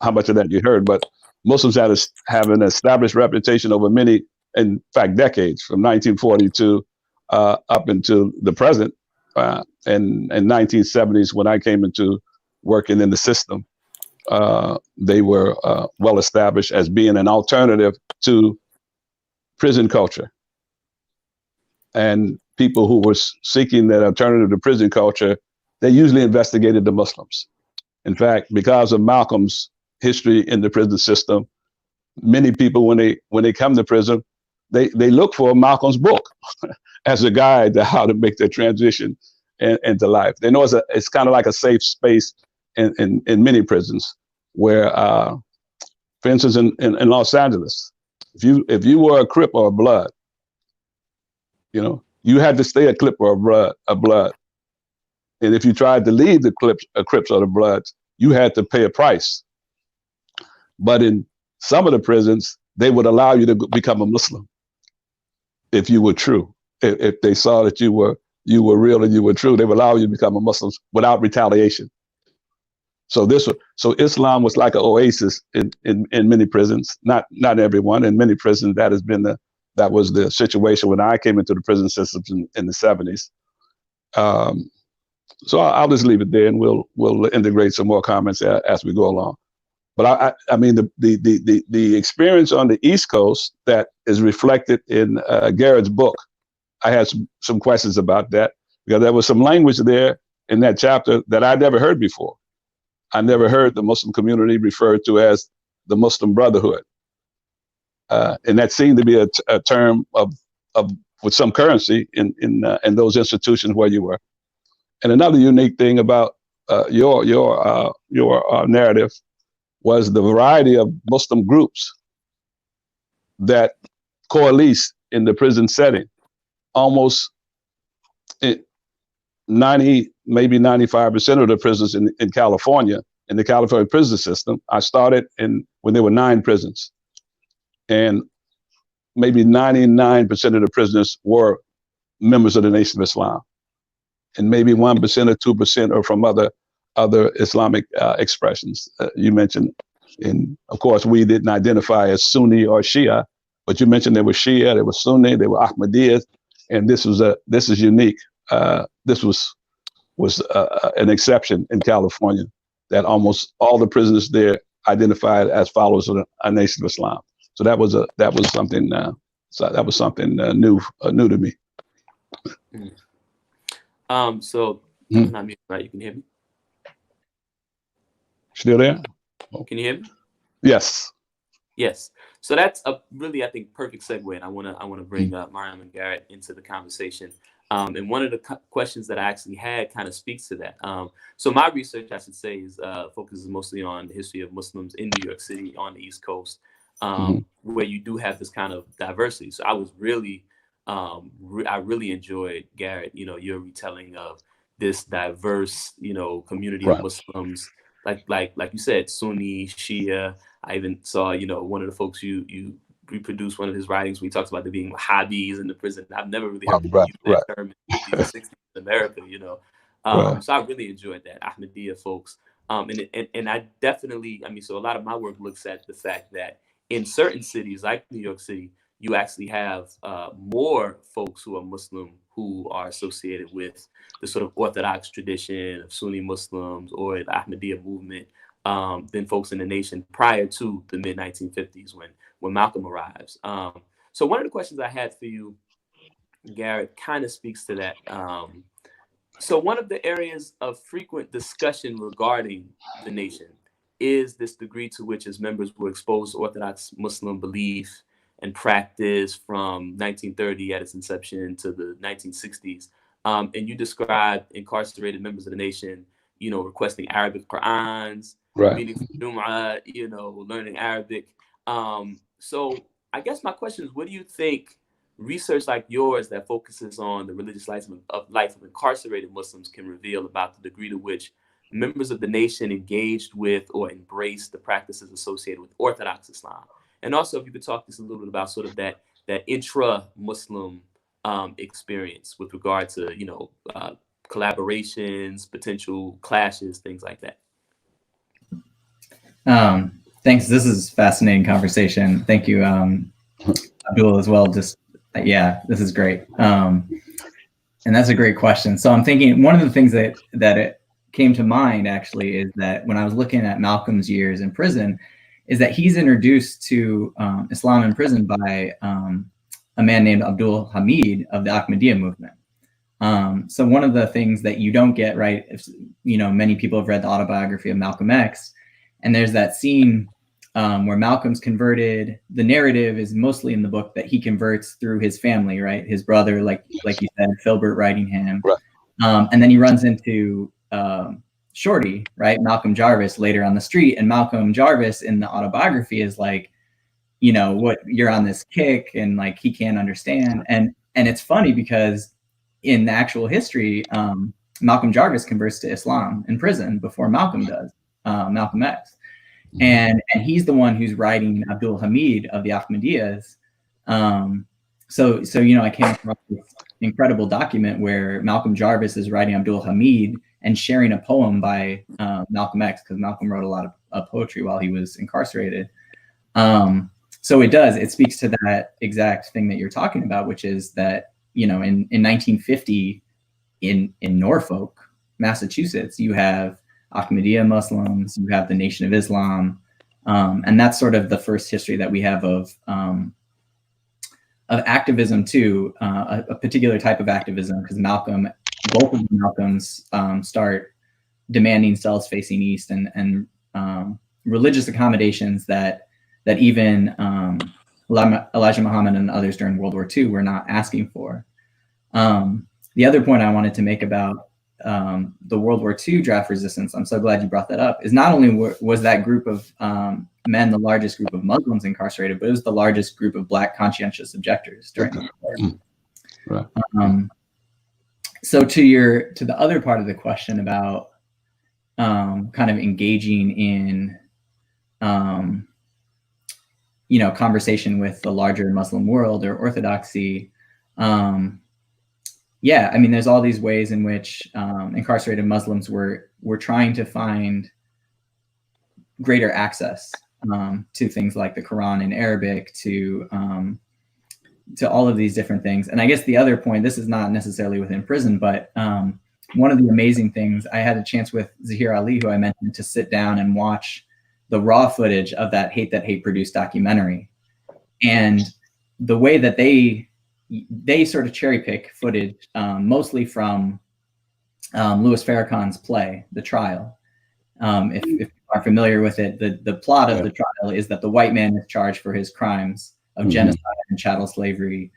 how much of that you heard, but Muslims have an established reputation over many, in fact, decades, from 1942 up until the present. And 1970s, when I came into working in the system, they were well established as being an alternative to prison culture. And people who were seeking that alternative to prison culture, they usually investigated the Muslims. In fact, because of Malcolm's history in the prison system, many people, when they come to prison, they look for Malcolm's book as a guide to how to make their transition into life. They know it's kind of like a safe space in many prisons, where, for instance, in Los Angeles, if you were a Crip or a Blood, you had to stay a Crip or a Blood. And if you tried to leave the Crips or the Bloods, you had to pay a price. But in some of the prisons, they would allow you to become a Muslim if you were true. If they saw that you were real and you were true, they would allow you to become a Muslim without retaliation. So Islam was like an oasis in many prisons, not everyone. In many prisons, that was the situation when I came into the prison systems in the 70s. So I'll just leave it there, and we'll integrate some more comments as we go along. But I mean, the experience on the East Coast that is reflected in Garrett's book, I had some questions about that, because there was some language there in that chapter that I'd never heard before. I never heard the Muslim community referred to as the Muslim Brotherhood, and that seemed to be a term of with some currency in those institutions where you were. And another unique thing about your narrative was the variety of Muslim groups that coalesce in the prison setting. Almost 90, maybe 95% of the prisons in California, in the California prison system, I started when there were 9 prisons. And maybe 99% of the prisoners were members of the Nation of Islam. And maybe 1% or 2% are from other Islamic expressions. You mentioned, and of course, we didn't identify as Sunni or Shia, but you mentioned there was Shia, there was Sunni, there were Ahmadiyyas, and this is unique. This was an exception in California, that almost all the prisoners there identified as followers of a Nation of Islam. So that was something new to me.
So I'm not muted, right? You can hear me?
Still there?
Can you hear me?
Yes.
Yes. So that's a really, I think, perfect segue, and I want to bring Maryam and Garrett into the conversation. And one of the questions that I actually had kind of speaks to that. So my research, I should say, is focuses mostly on the history of Muslims in New York City on the East Coast, where you do have this kind of diversity. So I was really, I really enjoyed, Garrett, your retelling of this diverse, community of Muslims, like you said, Sunni, Shia. I even saw, one of the folks you reproduced one of his writings where he talks about there being Wahhabis in the prison. I've never really heard people use that term in the 50s and 60s in America, So I really enjoyed that, Ahmadiyya folks. And I definitely, so a lot of my work looks at the fact that in certain cities like New York City, you actually have more folks who are Muslim who are associated with the sort of Orthodox tradition of Sunni Muslims or the Ahmadiyya movement than folks in the nation prior to the mid-1950s when Malcolm arrives. So one of the questions I had for you, Garrett, kind of speaks to that. So one of the areas of frequent discussion regarding the nation is this degree to which its members were exposed to Orthodox Muslim belief and practice from 1930 at its inception to the 1960s. And you described incarcerated members of the nation, requesting Arabic Qur'ans, reading Jum'ah, learning Arabic. So I guess my question is, what do you think research like yours that focuses on the religious life of incarcerated Muslims can reveal about the degree to which members of the nation engaged with or embraced the practices associated with Orthodox Islam? And also, if you could talk just a little bit about sort of that intra-Muslim experience with regard to, collaborations, potential clashes, things like that.
Thanks. This is a fascinating conversation. Thank you, Abdul, as well. This is great. And that's a great question. So I'm thinking one of the things that it came to mind actually is that when I was looking at Malcolm's years in prison, is that he's introduced to Islam in prison by a man named Abdul Hamid of the Ahmadiyya movement. So one of the things that you don't get, right, if, many people have read the autobiography of Malcolm X, and there's that scene where Malcolm's converted. The narrative is mostly in the book that he converts through his family, right? His brother, like you said, Felber writing him. Right. And then he runs into Shorty, right? Malcolm Jarvis later on the street. And Malcolm Jarvis in the autobiography is like, what, you're on this kick, and like he can't understand. And it's funny because in the actual history, Malcolm Jarvis converts to Islam in prison before Malcolm does, Malcolm X. And he's the one who's writing Abdul Hamid of the Ahmadiyyas. So I came across this incredible document where Malcolm Jarvis is writing Abdul Hamid and sharing a poem by Malcolm X, because Malcolm wrote a lot of poetry while he was incarcerated. So it speaks to that exact thing that you're talking about, which is that, in 1950 in Norfolk, Massachusetts, you have Ahmadiyya Muslims, you have the Nation of Islam, and that's sort of the first history that we have of activism too, a particular type of activism, because both of the Malcolms start demanding cells facing east and religious accommodations that even Elijah Muhammad and others during World War II were not asking for. The other point I wanted to make about the World War II draft resistance, I'm so glad you brought that up, is not only was that group of men the largest group of Muslims incarcerated, but it was the largest group of Black conscientious objectors during the war. Right. So to the other part of the question about kind of engaging in conversation with the larger Muslim world or orthodoxy, there's all these ways in which incarcerated Muslims were trying to find greater access to things like the Quran in Arabic, to all of these different things. And I guess the other point, this is not necessarily within prison, but one of the amazing things, I had a chance with Zahir Ali, who I mentioned, to sit down and watch the raw footage of that Hate That Hate produced documentary. And the way that they sort of cherry pick footage, mostly from Louis Farrakhan's play, The Trial. If you are familiar with it, the plot of The Trial is that the white man is charged for his crimes of genocide and chattel slavery.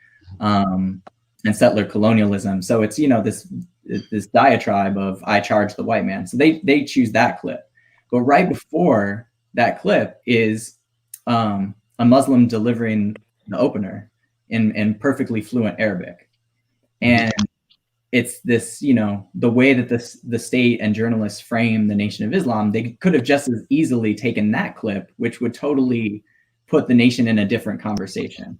and settler colonialism. So it's, you know, this diatribe of I charge the white man. So they choose that clip. But right before that clip is a Muslim delivering the opener in perfectly fluent Arabic. And it's this, you know, the way that the state and journalists frame the Nation of Islam, they could have just as easily taken that clip, which would totally put the nation in a different conversation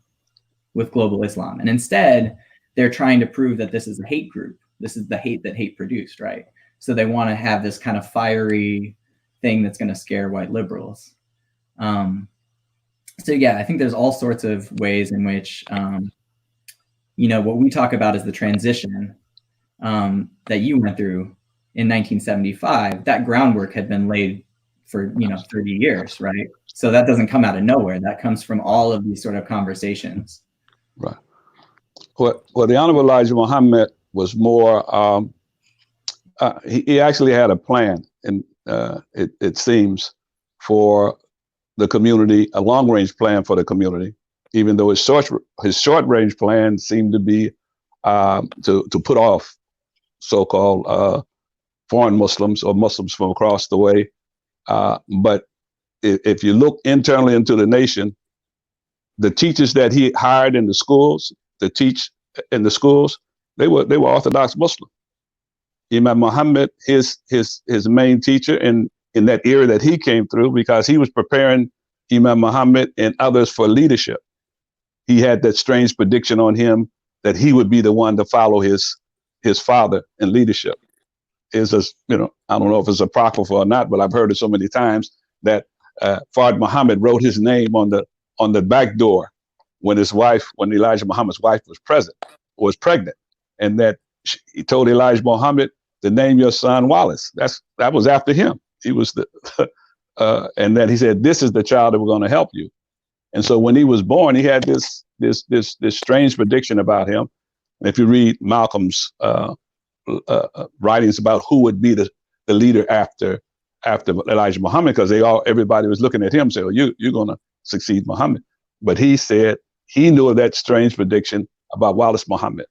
with global Islam. And instead, they're trying to prove that this is a hate group. This is the hate that hate produced, right? So they want to have this kind of fiery thing that's going to scare white liberals. So yeah, I think there's all sorts of ways in which, you know, what we talk about is the transition that you went through in 1975. That groundwork had been laid for, you know, 30 years, right? So that doesn't come out of nowhere. That comes from all of these sort of conversations.
Right. Well, the Honorable Elijah Muhammad was more, he actually had a plan, and it seems, for the community, a long-range plan for the community, even though his short-range plan seemed to be to put off so-called foreign Muslims or Muslims from across the way. But if you look internally into the nation, the teachers that he hired in the schools to teach in the schools, they were Orthodox Muslim. Imam Muhammad, his main teacher in that era that he came through, because he was preparing Imam Muhammad and others for leadership. He had that strange prediction on him that he would be the one to follow his father in leadership. Is a, you know, I don't know if it's apocryphal or not, but I've heard it so many times that Fard Muhammad wrote his name on the back door when Elijah Muhammad's wife was pregnant, and that he told Elijah Muhammad to name your son Wallace. That was after him. He was and then he said, "This is the child that we're going to help you." And so when he was born, he had this strange prediction about him. And if you read Malcolm's writings about who would be the leader after Elijah Muhammad, because everybody was looking at him and said, "Oh, you're going to succeed Muhammad." But he said he knew of that strange prediction about Wallace Muhammad.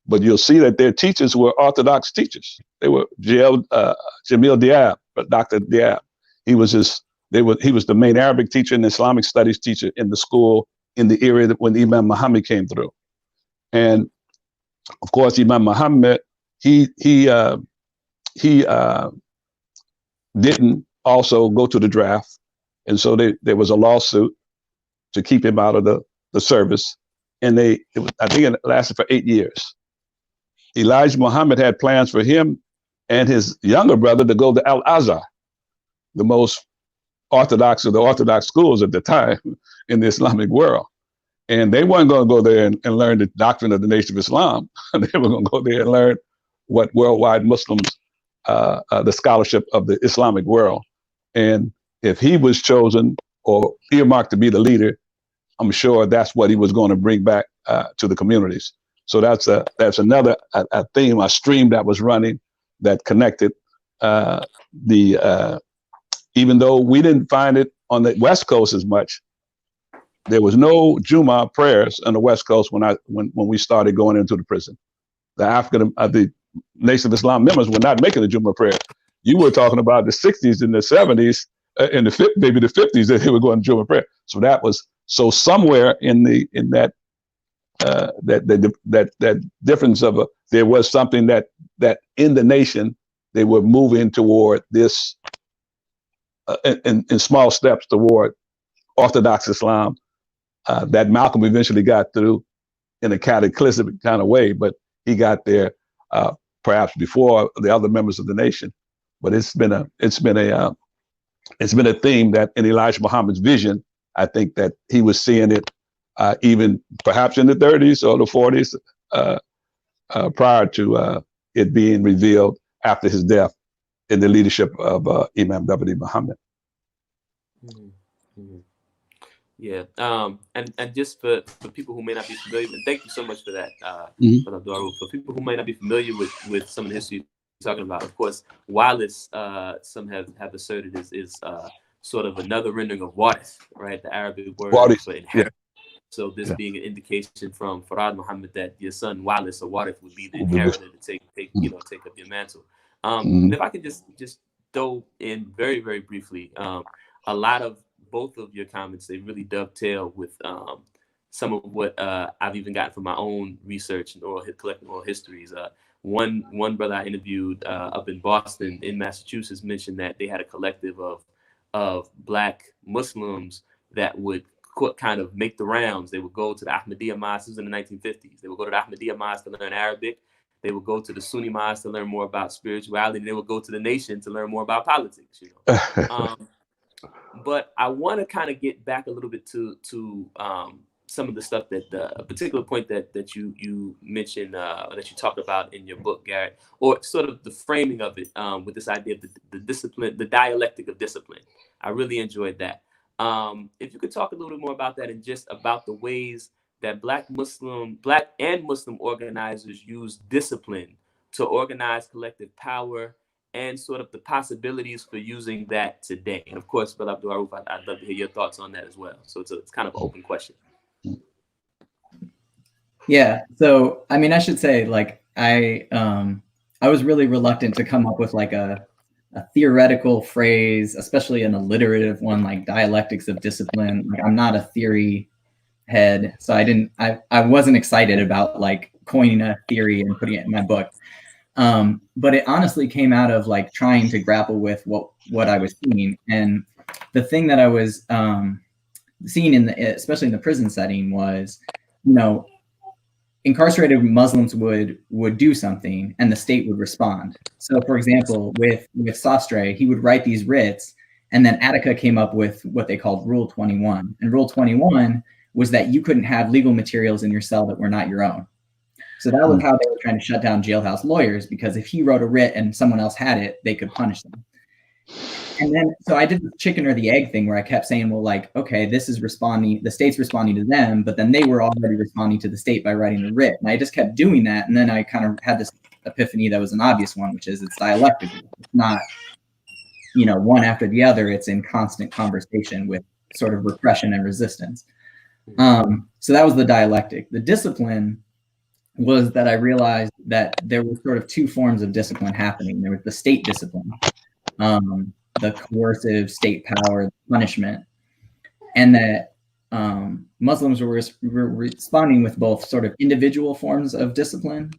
But you'll see that their teachers were Orthodox teachers. They were Jamil Diab, Dr. Diab. He was the main Arabic teacher and Islamic studies teacher in the school in the area when Imam Muhammad came through. And of course, Imam Muhammad, he didn't also go to the draft. And so there was a lawsuit to keep him out of the service. And I think it lasted for 8 years. Elijah Muhammad had plans for him and his younger brother to go to Al-Azhar, the most orthodox of the Orthodox schools at the time in the Islamic world. And they weren't going to go there and learn the doctrine of the Nation of Islam. They were going to go there and learn what worldwide Muslims, the scholarship of the Islamic world. And if he was chosen or earmarked to be the leader, I'm sure that's what he was going to bring back to the communities. So that's another theme, a stream that was running that connected even though we didn't find it on the West Coast as much. There was no Jumu'ah prayers on the West Coast when we started going into the prison. The Nation of Islam members were not making the Jumu'ah prayer. You were talking about the 60s and the 70s, maybe the 50s that they were going to Jumu'ah prayer. So that was somewhere in that difference of there was something that in the nation they were moving toward this in small steps toward Orthodox Islam that Malcolm eventually got through in a cataclysmic kind of way, but he got there perhaps before the other members of the nation. But it's been a theme that in Elijah Muhammad's vision, I think that he was seeing it even perhaps in the 30s or the 40s prior to it being revealed after his death in the leadership of Imam W. Muhammad.
Mm-hmm. Yeah, and just for people who may not be familiar, and thank you so much for that, for ABDUR RAOOF. For people who may not be familiar with some of the history you're talking about, of course, Wallace, some have asserted is sort of another rendering of Warith, right? The Arabic word for inherit. So this being an indication from Farad Muhammad that your son Wallace or Warif would be the inheritor to take up your mantle. If I could just throw in very, very briefly, a lot of both of your comments, they really dovetail with some of what I've even gotten from my own research and collecting oral histories. One brother I interviewed up in Boston, in Massachusetts, mentioned that they had a collective of Black Muslims that would kind of make the rounds. They would go to the Ahmadiyya mosques in the 1950s. They would go to the Ahmadiyya mosque to learn Arabic. They would go to the Sunni mosque to learn more about spirituality. And they would go to the nation to learn more about politics. You know, but I want to kind of get back a little bit to some of the stuff that a particular point that you mentioned that you talked about in your book, Garrett, or sort of the framing of it with this idea of the discipline, the dialectic of discipline. I really enjoyed that. If you could talk a little bit more about that and just about the ways that Black and Muslim organizers use discipline to organize collective power and sort of the possibilities for using that today. And of course, Brother ABDUR RAOOF, I'd love to hear your thoughts on that as well. So it's kind of an open question.
Yeah. So, I mean, I should say, like, I was really reluctant to come up with like a theoretical phrase, especially an alliterative one, like dialectics of discipline. Like, I'm not a theory head, so I wasn't excited about like coining a theory and putting it in my book. But it honestly came out of like trying to grapple with what I was seeing. And the thing that I was seeing especially in the prison setting was, you know, incarcerated Muslims would do something and the state would respond. So for example, with Sastre, he would write these writs, and then Attica came up with what they called Rule 21. And Rule 21 was that you couldn't have legal materials in your cell that were not your own. So that was how they were trying to shut down jailhouse lawyers, because if he wrote a writ and someone else had it, they could punish them. And then, so I did the chicken or the egg thing where I kept saying, well, like, okay, this is responding, the state's responding to them, but then they were already responding to the state by writing the writ. And I just kept doing that. And then I kind of had this epiphany that was an obvious one, which is it's dialectical. It's not, you know, one after the other. It's in constant conversation with sort of repression and resistance. So that was the dialectic. The discipline was that I realized that there were sort of two forms of discipline happening. There was the state discipline, the coercive state power, punishment, and that Muslims were responding with both sort of individual forms of discipline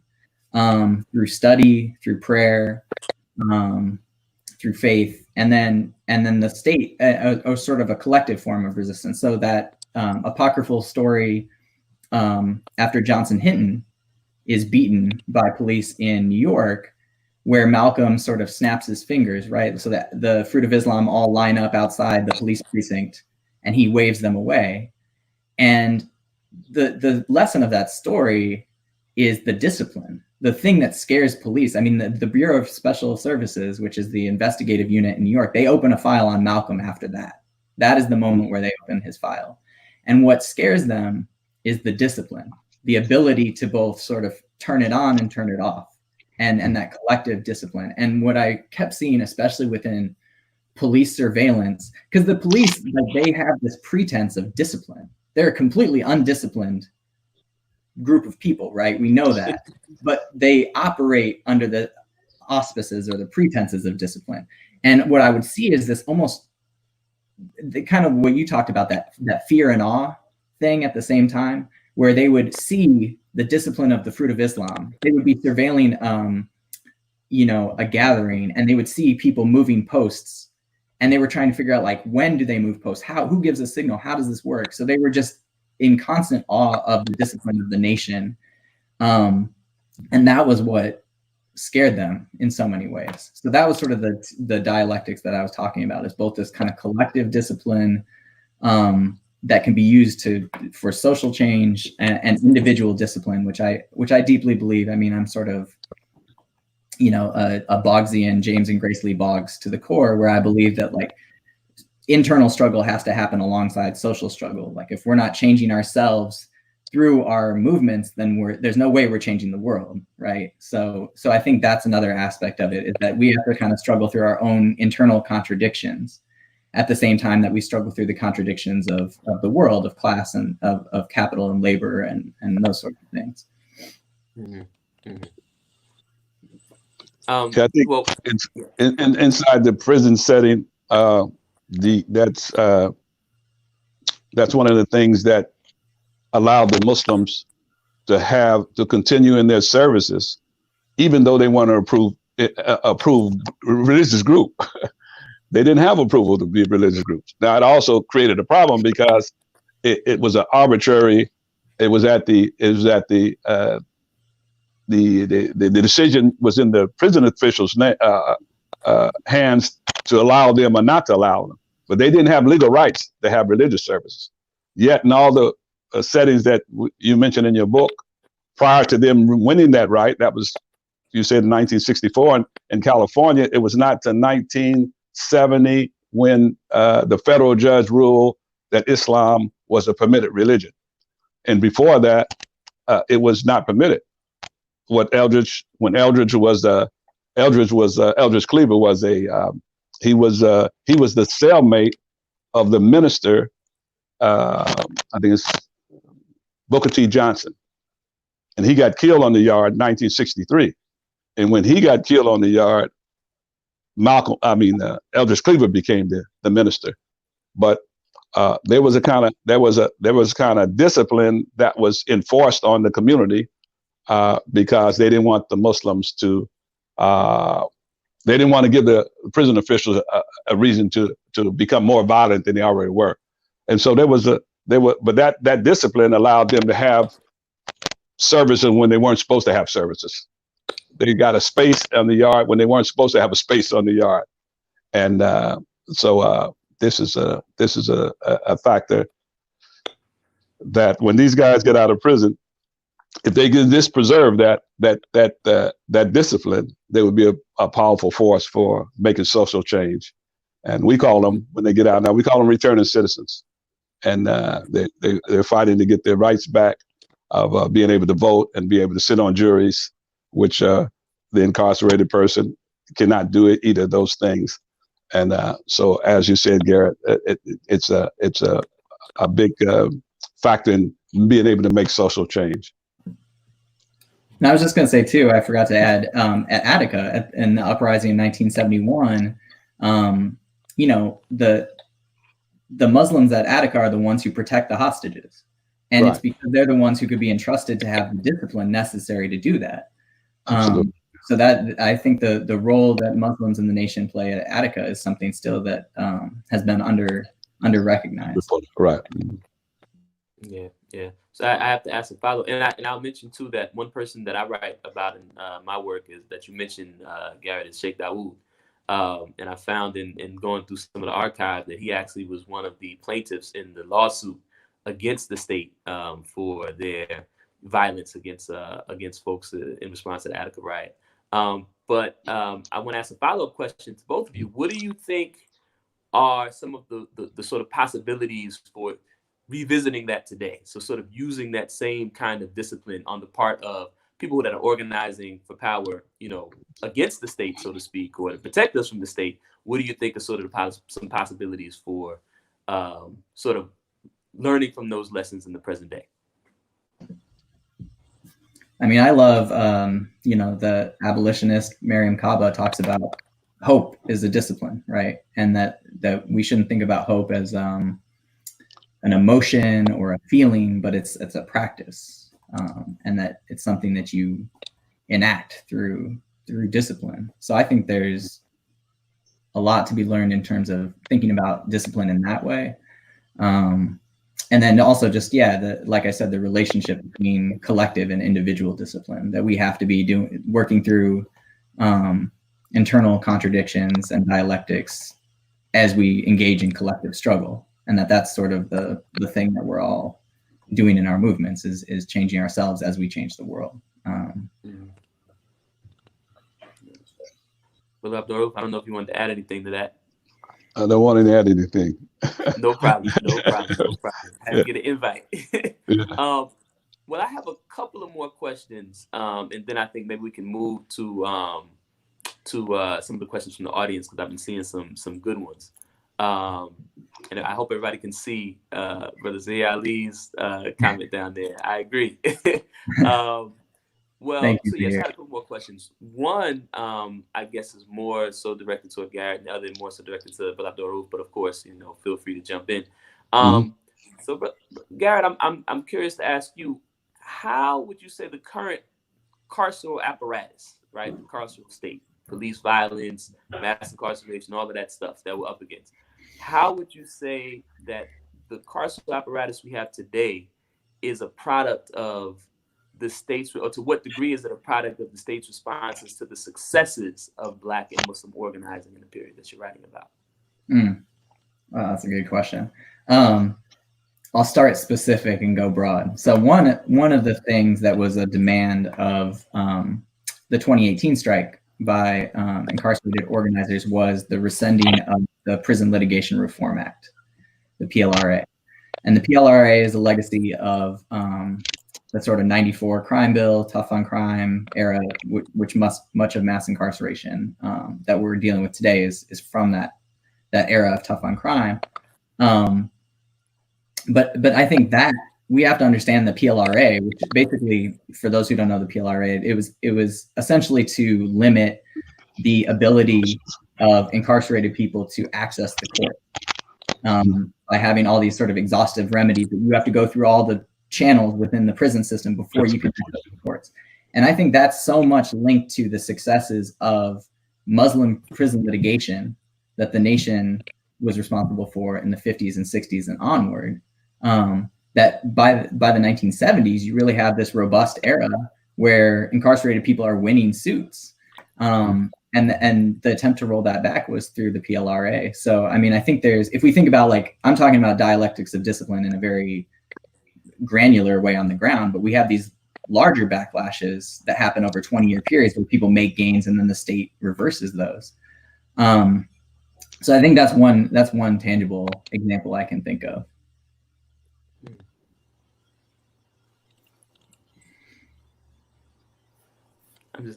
through study, through prayer, through faith, and then the state, or sort of a collective form of resistance. So that apocryphal story after Johnson Hinton is beaten by police in New York, where Malcolm sort of snaps his fingers, right? So that the Fruit of Islam all line up outside the police precinct and he waves them away. And the lesson of that story is the discipline, the thing that scares police. I mean, the Bureau of Special Services, which is the investigative unit in New York, they open a file on Malcolm after that. That is the moment where they open his file. And what scares them is the discipline, the ability to both sort of turn it on and turn it off. And that collective discipline. And what I kept seeing, especially within police surveillance, because the police, like, they have this pretense of discipline. They're a completely undisciplined group of people, right? We know that, but they operate under the auspices or the pretenses of discipline. And what I would see is this almost the kind of what you talked about, that fear and awe thing at the same time, where they would see the discipline of the Fruit of Islam. They would be surveilling, you know, a gathering, and they would see people moving posts, and they were trying to figure out, like, when do they move posts? Who gives a signal? How does this work? So they were just in constant awe of the discipline of the nation. And that was what scared them in so many ways. So that was sort of the dialectics that I was talking about, is both this kind of collective discipline, that can be used for social change, and individual discipline, which I deeply believe. I mean, I'm sort of, you know, a Boggsian, James and Grace Lee Boggs to the core, where I believe that, like, internal struggle has to happen alongside social struggle. Like, if we're not changing ourselves through our movements, then there's no way we're changing the world, right? So I think that's another aspect of it, is that we have to kind of struggle through our own internal contradictions at the same time that we struggle through the contradictions of the world, of class and of capital and labor and those sorts of things.
I think it's inside the prison setting. That's one of the things that allowed the Muslims to continue in their services, even though they want to approve religious group. They didn't have approval to be religious groups. Now it also created a problem because it was an arbitrary. It was at the decision was in the prison officials' hands to allow them or not to allow them. But they didn't have legal rights to have religious services. Yet in all the settings that you mentioned in your book, prior to them winning that right, that was, you said in 1964 in California, it was not to 1970 when the federal judge ruled that Islam was a permitted religion. And before that, it was not permitted. When Eldridge Cleaver was he was the cellmate of the minister, I think it's Booker T. Johnson, and he got killed on the yard in 1963. And when he got killed on the yard, Eldridge Cleaver became the minister. But there was kind of discipline that was enforced on the community because they didn't want the Muslims to. They didn't want to give the prison officials a reason to become more violent than they already were, and so but that discipline allowed them to have services when they weren't supposed to have services. They got a space on the yard when they weren't supposed to have a space on the yard, and so this is a factor that when these guys get out of prison, if they could just preserve that discipline, they would be a powerful force for making social change. And we call them, when they get out now, we call them returning citizens. And they're fighting to get their rights back of being able to vote and be able to sit on juries, which the incarcerated person cannot do either of those things. And so, as you said, Garrett, it's a big factor in being able to make social change.
And I was just going to say, too, I forgot to add, at Attica, in the uprising in 1971, the Muslims at Attica are the ones who protect the hostages. And It's because they're the ones who could be entrusted to have the discipline necessary to do that. So that I think the role that Muslims in the nation play at Attica is something still that has been under recognized.
Right.
Yeah. So I have to ask a follow, and I'll mention too that one person that I write about in my work is that you mentioned, Garrett, is Sheikh Dawood, and I found in going through some of the archives that he actually was one of the plaintiffs in the lawsuit against the state for their violence against folks in response to the Attica riot. But I want to ask a follow-up question to both of you. What do you think are some of the sort of possibilities for revisiting that today? So sort of using that same kind of discipline on the part of people that are organizing for power, against the state, so to speak, or to protect us from the state. What do you think are sort of some possibilities for sort of learning from those lessons in the present day?
I mean, I love, the abolitionist MARYAM KASHANI talks about hope is a discipline, right? And that we shouldn't think about hope as an emotion or a feeling, but it's a practice, and that it's something that you enact through discipline. So I think there's a lot to be learned in terms of thinking about discipline in that way. And then also just, like I said, the relationship between collective and individual discipline, that we have to be working through internal contradictions and dialectics as we engage in collective struggle. And that's sort of the thing that we're all doing in our movements is changing ourselves as we change the world.
Well, ABDUR RAOOF, I don't know if you wanted to add anything to that.
I don't want to add anything.
No problem. I had to get an invite. Well, I have a couple of more questions, and then I think maybe we can move to some of the questions from the audience, because I've been seeing some good ones. And I hope everybody can see Brother Zahir Ali's comment down there. I agree. Well,
Thank you,
so yes, I
Zahir.
have a couple more questions. One, I guess, is more so directed to Garrett, and the other more so directed to Brother ABDUR RAOOF. But of course, you know, feel free to jump in. So, Garrett, I'm curious to ask you, how would you say the current carceral apparatus, right, the carceral state, police violence, mass incarceration, all of that stuff that we're up against, how would you say that the carceral apparatus we have today is a product of the state's, or to what degree is it a product of the state's responses to the successes of Black and Muslim organizing in the period that you're writing about?
Wow, that's a good question. I'll start specific and go broad. So one of the things that was a demand of the 2018 strike by incarcerated organizers was the rescinding of the Prison Litigation Reform Act, the PLRA. And the PLRA is a legacy of the sort of 94 crime bill, tough on crime era, which much of mass incarceration that we're dealing with today is from that era of tough on crime. But I think that we have to understand the PLRA, which basically, for those who don't know the PLRA, it was essentially to limit the ability of incarcerated people to access the court by having all these sort of exhaustive remedies that you have to go through all the channels within the prison system before you can access the courts. And I think that's so much linked to the successes of Muslim prison litigation that the nation was responsible for in the 50s and 60s and onward. That by the 1970s, you really have this robust era where incarcerated people are winning suits. And the attempt to roll that back was through the PLRA. So, I mean, I think if we think about, like, I'm talking about dialectics of discipline in a very granular way on the ground, but we have these larger backlashes that happen over 20-year periods where people make gains and then the state reverses those. So I think that's one tangible example I can think of.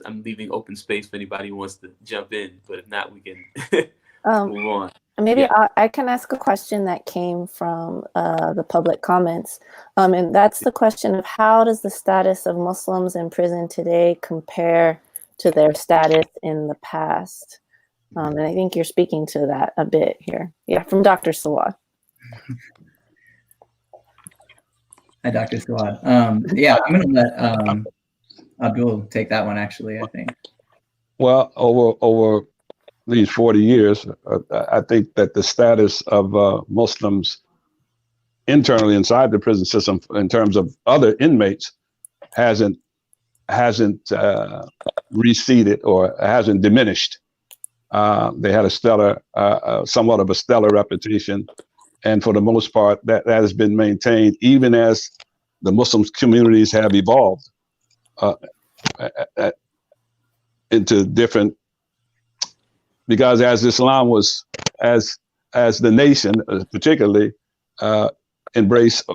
I'm leaving open space for anybody who wants to jump in, but if not, we can move on.
Maybe I can ask a question that came from the public comments. And that's the question of, how does the status of Muslims in prison today compare to their status in the past? And I think you're speaking to that a bit here. Yeah, from Dr. Sawad.
Hi, Dr. Sawad. Yeah, I'm going to let Abdul take that one, actually, I think.
Well, over these 40 years, I think that the status of Muslims internally inside the prison system, in terms of other inmates, hasn't receded or hasn't diminished. They had a stellar, somewhat of a stellar reputation, and for the most part, that has been maintained, even as the Muslim communities have evolved into different. Because as Islam was, as the nation particularly embraced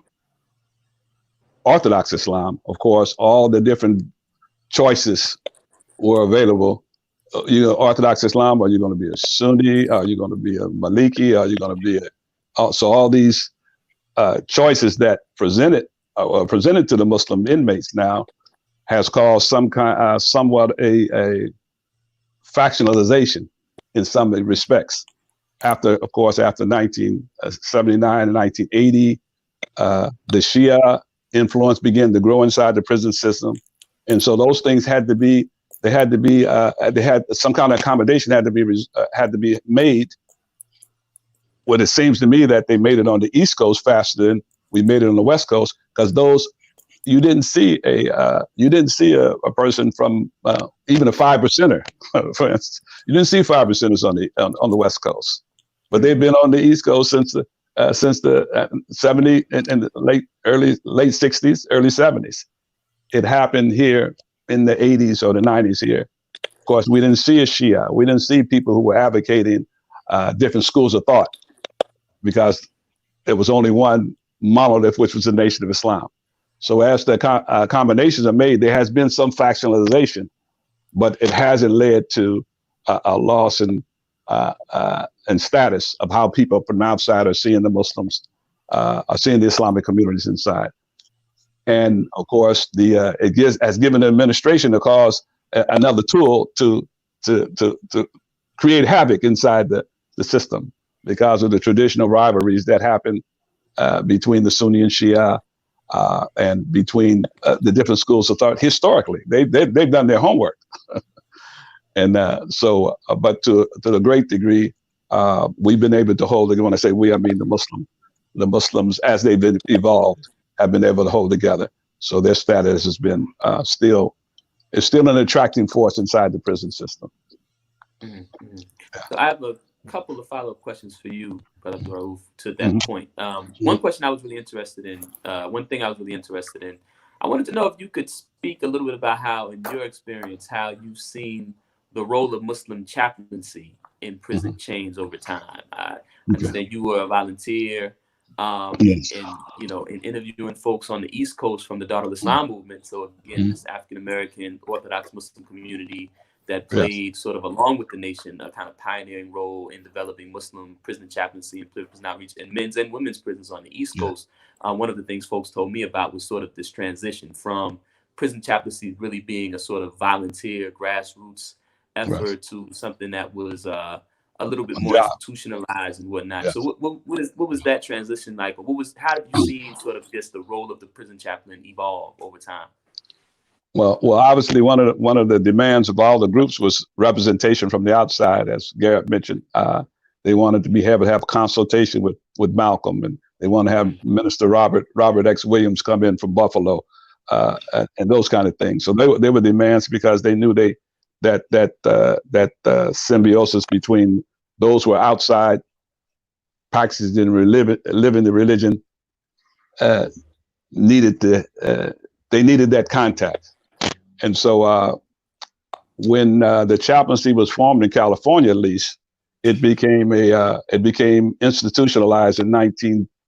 Orthodox Islam, of course, all the different choices were available. You know, Orthodox Islam, are you going to be a Sunni? Are you going to be a Maliki? Are you going to be so all these choices that presented to the Muslim inmates now has caused somewhat a factionalization in some respects. Of course, after 1979 and 1980, the Shia influence began to grow inside the prison system. And so those things had some kind of accommodation had to be made. Well, it seems to me that they made it on the East Coast faster than we made it on the West Coast, because you didn't see a person from even a 5%er, for instance. You didn't see 5%ers on the West Coast, but they've been on the East Coast since the 70s and the late 60s, early 70s. It happened here in the 80s or the 90s here. Of course, we didn't see a Shia. We didn't see people who were advocating different schools of thought, because there was only one monolith, which was the Nation of Islam. So as the combinations are made, there has been some factionalization, but it hasn't led to a loss in and status of how people from outside are seeing the Muslims, are seeing the Islamic communities inside. And of course, has given the administration the cause another tool to create havoc inside the system because of the traditional rivalries that happen between the Sunni and Shia and between the different schools of thought. Historically, they've done their homework. And but to a great degree, we've been able to hold. When I say we, I mean the Muslims as they've been evolved have been able to hold together. So their status has been still an attracting force inside the prison system.
Mm-hmm. So I have a couple of follow-up questions for you, Brother Raouf, to that point. One question I was really interested in, one thing I was really interested in, I wanted to know if you could speak a little bit about how, in your experience, how you've seen the role of Muslim chaplaincy in prison change over time. I understand you were a volunteer,
Yes.
and in interviewing folks on the East Coast from the Darul Islam movement. So again, this African American Orthodox Muslim community that played sort of along with the nation a kind of pioneering role in developing Muslim prison chaplaincy and prison outreach in men's and women's prisons on the East Coast. One of the things folks told me about was sort of this transition from prison chaplaincy really being a sort of volunteer grassroots effort to something that was a little bit more institutionalized and whatnot. Yes. So what was that how have you seen sort of just the role of the prison chaplain evolve over time?
Well, obviously one of the demands of all the groups was representation from the outside, as Garrett mentioned. They wanted to be able to have consultation with Malcolm, and they want to have Minister Robert X. Williams come in from Buffalo, and those kind of things. So they were demands because they knew that symbiosis between those who are outside practicing and living the religion needed that contact. And so when the chaplaincy was formed in California, at least, it became institutionalized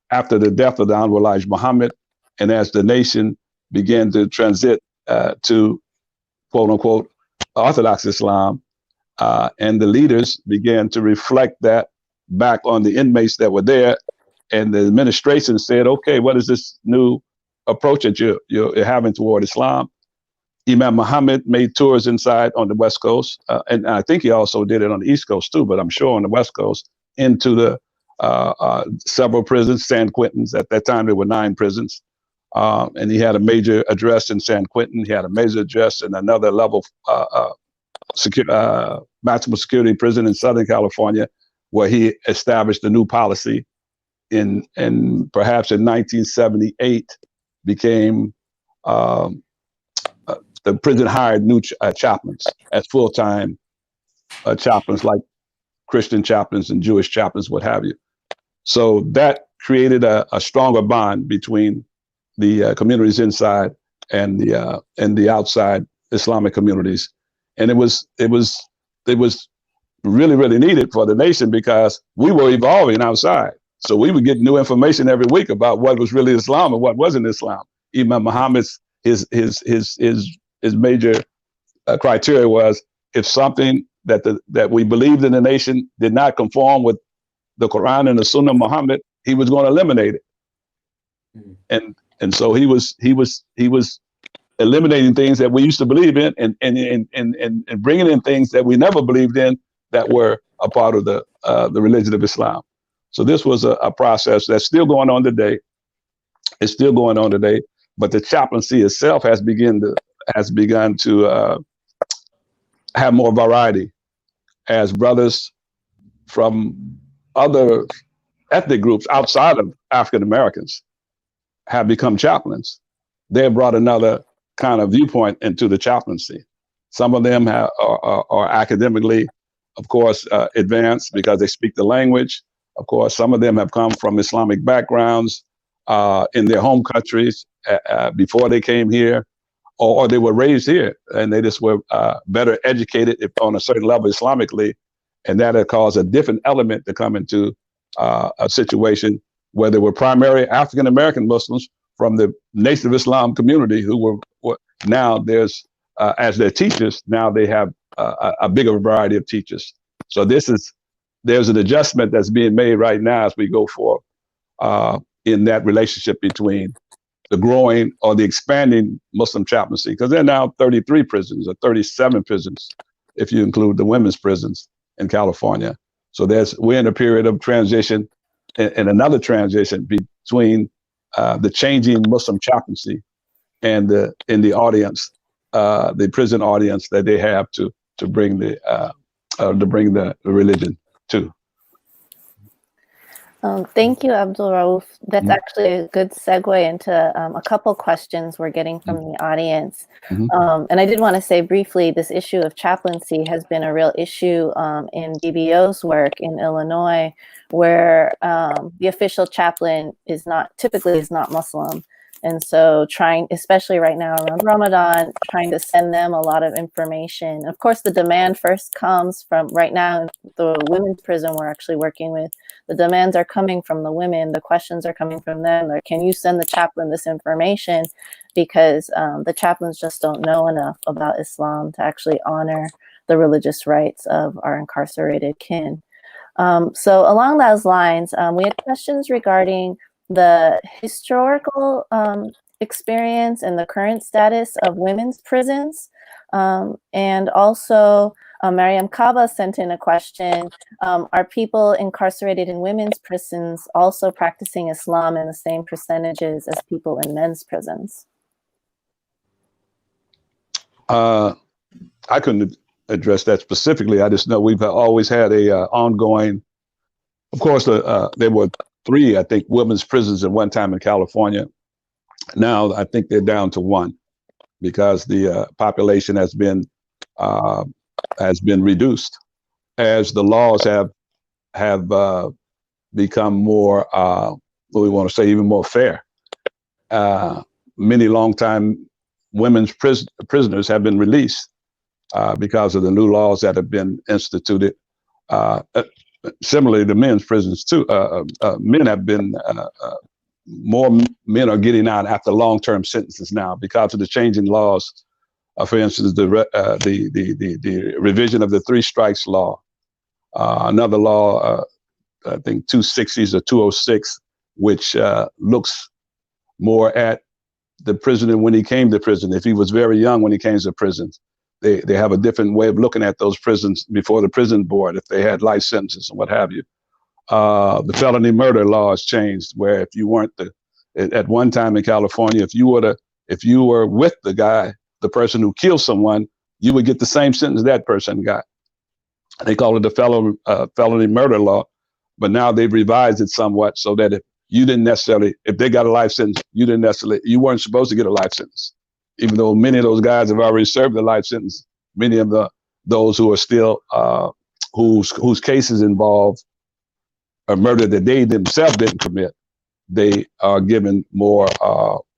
after the death of the Honorable Elijah Muhammad, and as the nation began to transit to quote unquote Orthodox Islam, and the leaders began to reflect that back on the inmates that were there, and the administration said, okay, what is this new approach that you're having toward Islam? Imam Muhammad made tours inside on the West Coast, and I think he also did it on the East Coast too, but I'm sure on the West Coast, into the several prisons, San Quentin's. At that time, there were 9 prisons. And he had a major address in San Quentin. He had a major address in another level maximum security prison in Southern California, where he established a new policy and perhaps in 1978 became the prison hired new chaplains as full-time chaplains, like Christian chaplains and Jewish chaplains, what have you. So that created a stronger bond between the communities inside and the outside Islamic communities, and it was really, really needed for the nation because we were evolving outside. So we would get new information every week about what was really Islam and what wasn't Islam. Imam Muhammad's his major criteria was, if something that we believed in the nation did not conform with the Quran and the Sunnah of Muhammad, he was going to eliminate it. And so he was eliminating things that we used to believe in and bringing in things that we never believed in that were a part of the religion of Islam. So this was a process that's still going on today. It's still going on today, but the chaplaincy itself has begun to have more variety as brothers from other ethnic groups outside of African Americans have become chaplains. They have brought another kind of viewpoint into the chaplaincy. Some of them are academically, of course, advanced because they speak the language. Of course, some of them have come from Islamic backgrounds in their home countries before they came here, or they were raised here and they just were better educated on a certain level Islamically, and that had caused a different element to come into a situation where there were primary African American Muslims from the Nation of Islam community who were now there's as their teachers, now they have a bigger variety of teachers. So this is there's an adjustment that's being made right now as we go forward in that relationship between the growing or the expanding Muslim chaplaincy, because there are now 33 prisons or 37 prisons, if you include the women's prisons in California. So we're in a period of transition and another transition between the changing Muslim chaplaincy and in the audience, the prison audience that they have to bring the religion to.
Thank you, ABDUR RAOOF. That's actually a good segue into a couple questions we're getting from the audience. And I did want to say briefly, this issue of chaplaincy has been a real issue in DBO's work in Illinois, where the official chaplain typically is not Muslim. And so especially right now around Ramadan, trying to send them a lot of information. Of course, the demand first comes from right now, the women's prison we're actually working with. The demands are coming from the women. The questions are coming from them. Like, can you send the chaplain this information? Because the chaplains just don't know enough about Islam to actually honor the religious rights of our incarcerated kin. So along those lines, we had questions regarding the historical experience and the current status of women's prisons. And also, Maryam Kaba sent in a question, are people incarcerated in women's prisons also practicing Islam in the same percentages as people in men's prisons?
I couldn't address that specifically. I just know we've always had a ongoing, of course, there were 3, I think, women's prisons at one time in California. Now I think they're down to 1 because the population has been reduced as the laws have become more, what we want to say, even more fair. Many longtime women's prisoners have been released because of the new laws that have been instituted. Similarly, the men's prisons too. Men have been more men are getting out after long-term sentences now because of the changing laws. For instance, the revision of the 3 strikes law, another law, I think 260s or 206, which looks more at the prisoner when he came to prison. If he was very young when he came to prison, they have a different way of looking at those prisons before the prison board, if they had life sentences and what have you. The felony murder law has changed, where if you weren't at one time in California, if you were with the person who killed someone, you would get the same sentence that person got. They call it the felony murder law, but now they've revised it somewhat so that if they got a life sentence, you weren't supposed to get a life sentence. Even though many of those guys have already served the life sentence, many of those who are still whose cases involve a murder that they themselves didn't commit, they are given more.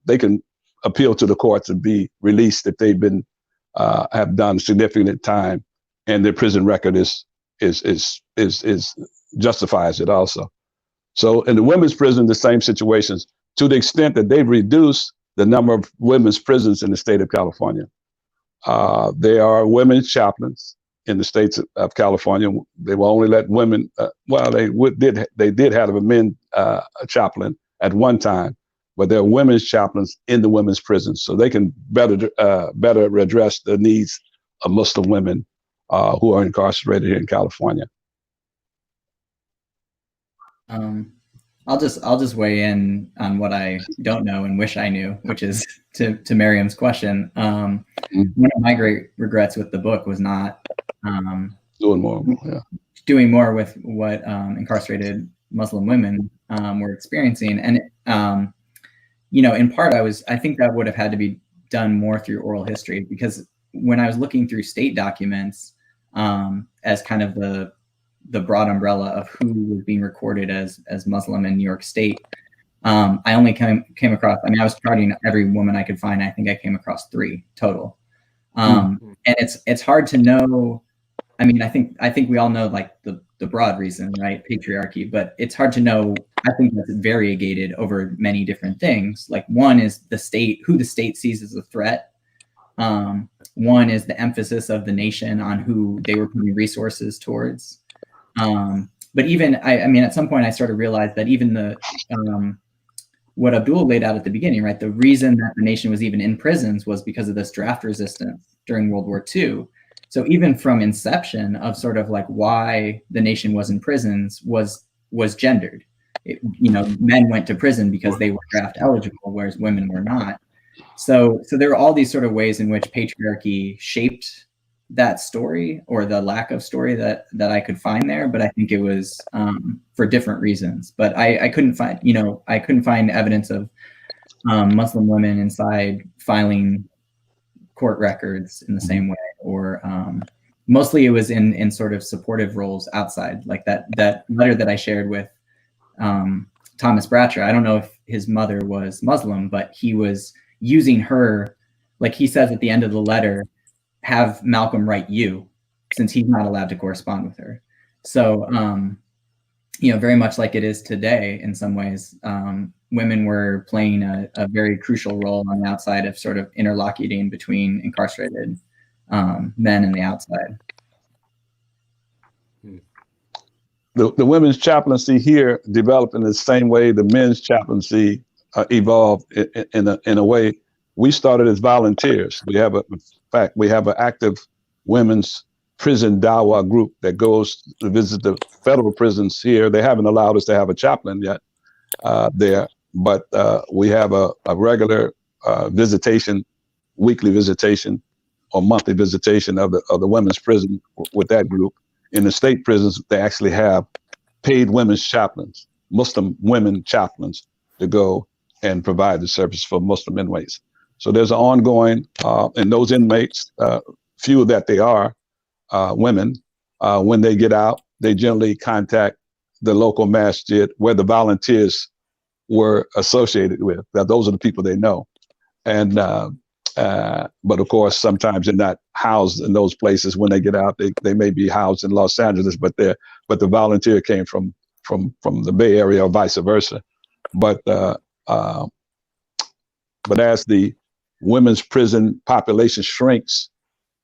They can appeal to the courts and be released if they've been have done significant time, and their prison record is justifies it also. So in the women's prison, the same situations, to the extent that they've reduced the number of women's prisons in the state of California. There are women's chaplains in the states of California. They will only let women, they did have a men chaplain at one time, but there are women's chaplains in the women's prisons, so they can better address the needs of Muslim women who are incarcerated here in California.
I'll just weigh in on what I don't know and wish I knew, which is to Maryam's question. One of my great regrets with the book was not doing more with what incarcerated Muslim women were experiencing. And in part, I think that would have had to be done more through oral history, because when I was looking through state documents as kind of the broad umbrella of who was being recorded as Muslim in New York State, I only came across, I was charting every woman I could find. I think I came across 3 total. And it's hard to know. I think we all know like the broad reason, right? Patriarchy, but it's hard to know. I think that's variegated over many different things. Like, one is the state, who the state sees as a threat. One is the emphasis of the nation on who they were putting resources towards. But even, I mean, at some point I sort of realized that even the, what Abdul laid out at the beginning, right? The reason that the nation was even in prisons was because of this draft resistance during World War II. So even from inception of sort of like why the nation was in prisons was gendered. You know, men went to prison because they were draft eligible, whereas women were not. So there were all these sort of ways in which patriarchy shaped that story, or the lack of story that I could find there. But I think it was for different reasons. But I couldn't find, you know, I couldn't find evidence of Muslim women inside filing court records in the same way, or mostly it was in sort of supportive roles outside, like that letter that I shared with Thomas Bratcher. I don't know if his mother was Muslim, but he was using her, like he says at the end of the letter, have Malcolm write you, since he's not allowed to correspond with her. So, you know, very much like it is today in some ways, women were playing a very crucial role on the outside of sort of interlocuting between incarcerated men and the outside.
The women's chaplaincy here developed in the same way the men's chaplaincy evolved in a way. We started as volunteers. We have an active women's prison dawah group that goes to visit the federal prisons here. They haven't allowed us to have a chaplain yet there, but we have a regular visitation, weekly visitation or monthly visitation of the women's prison with that group. In the state prisons, they actually have paid women's chaplains, Muslim women chaplains, to go and provide the service for Muslim inmates. So there's an ongoing, and those inmates, few that they are women, when they get out, they generally contact the local masjid where the volunteers were associated with. Those are the people they know. And but of course, sometimes they're not housed in those places when they get out. They may be housed in Los Angeles, but the volunteer came from the Bay Area or vice versa. But as the women's prison population shrinks,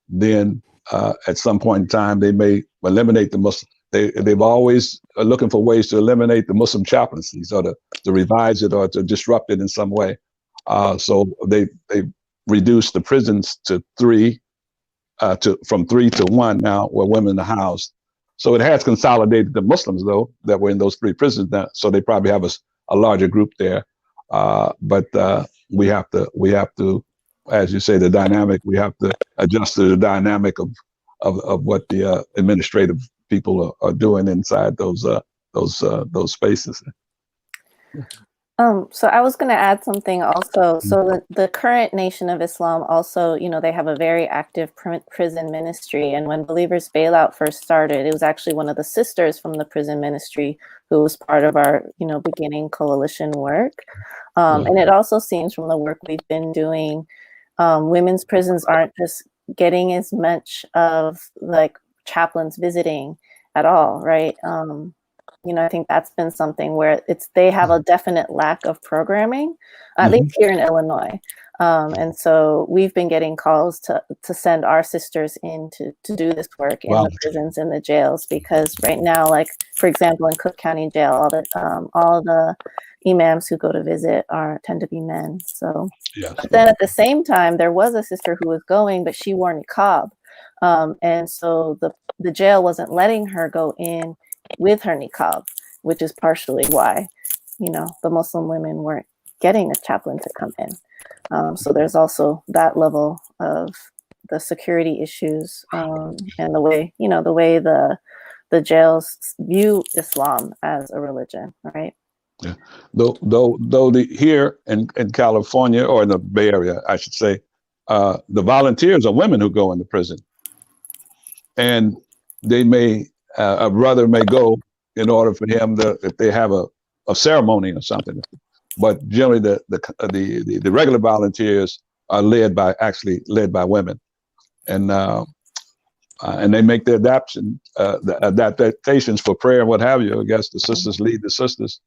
then at some point in time they may eliminate the Muslim. They've always are looking for ways to eliminate the Muslim chaplaincies, or to revise it, or to disrupt it in some way. So they reduced the prisons to from 3 to 1 now, where women are housed. So it has consolidated the Muslims, though, that were in those 3 prisons now. So they probably have a larger group there. But we have to, as you say, the dynamic. We have to adjust to the dynamic of what the administrative people are doing inside those spaces.
So I was going to add something also. So the current Nation of Islam also, you know, they have a very active prison ministry. And when Believers Bailout first started, it was actually one of the sisters from the prison ministry who was part of our, you know, beginning coalition work. And it also seems from the work we've been doing, women's prisons aren't just getting as much of like chaplains visiting at all, right? You know, I think that's been something where they have a definite lack of programming, at least here in Illinois. And so we've been getting calls to send our sisters in to do this work in the prisons and the jails, because right now, like, for example, in Cook County Jail, all the imams who go to visit tend to be men. So, but then at the same time, there was a sister who was going, but she wore niqab. And so the jail wasn't letting her go in with her niqab, which is partially why, you know, the Muslim women weren't getting a chaplain to come in. So there's also that level of the security issues, and the way, you know, the way the jails view Islam as a religion, right?
Yeah. Though here in California, or in the Bay Area, I should say, the volunteers are women who go into prison, and they may. A brother may go in order for him if they have a ceremony or something, but generally the regular volunteers are led by women, and they make the adaptations for prayer and what have you. I guess the sisters lead the sisters,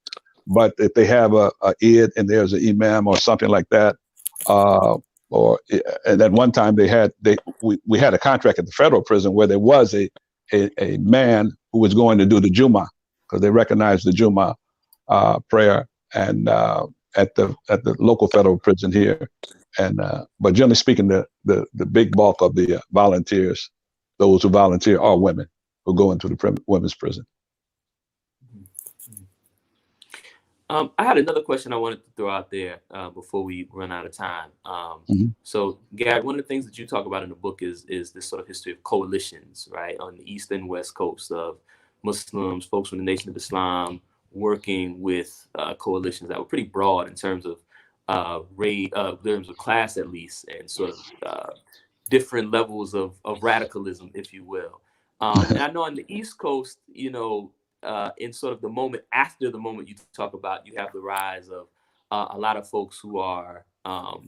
but if they have a Eid and there's an imam or something like that, and at one time we had a contract at the federal prison where there was a a man who was going to do the Juma, because they recognized the Juma prayer, and at the local federal prison here. And but generally speaking, the big bulk of the volunteers, those who volunteer, are women who go into the women's prison.
I had another question I wanted to throw out there before we run out of time. So, Garrett, one of the things that you talk about in the book is this sort of history of coalitions, right, on the East and West Coast, of Muslims, folks from the Nation of Islam, working with coalitions that were pretty broad in terms of class, at least, and sort of different levels of radicalism, if you will. And I know on the East Coast, you know, in sort of the moment after the moment you talk about, you have the rise of a lot of folks who are,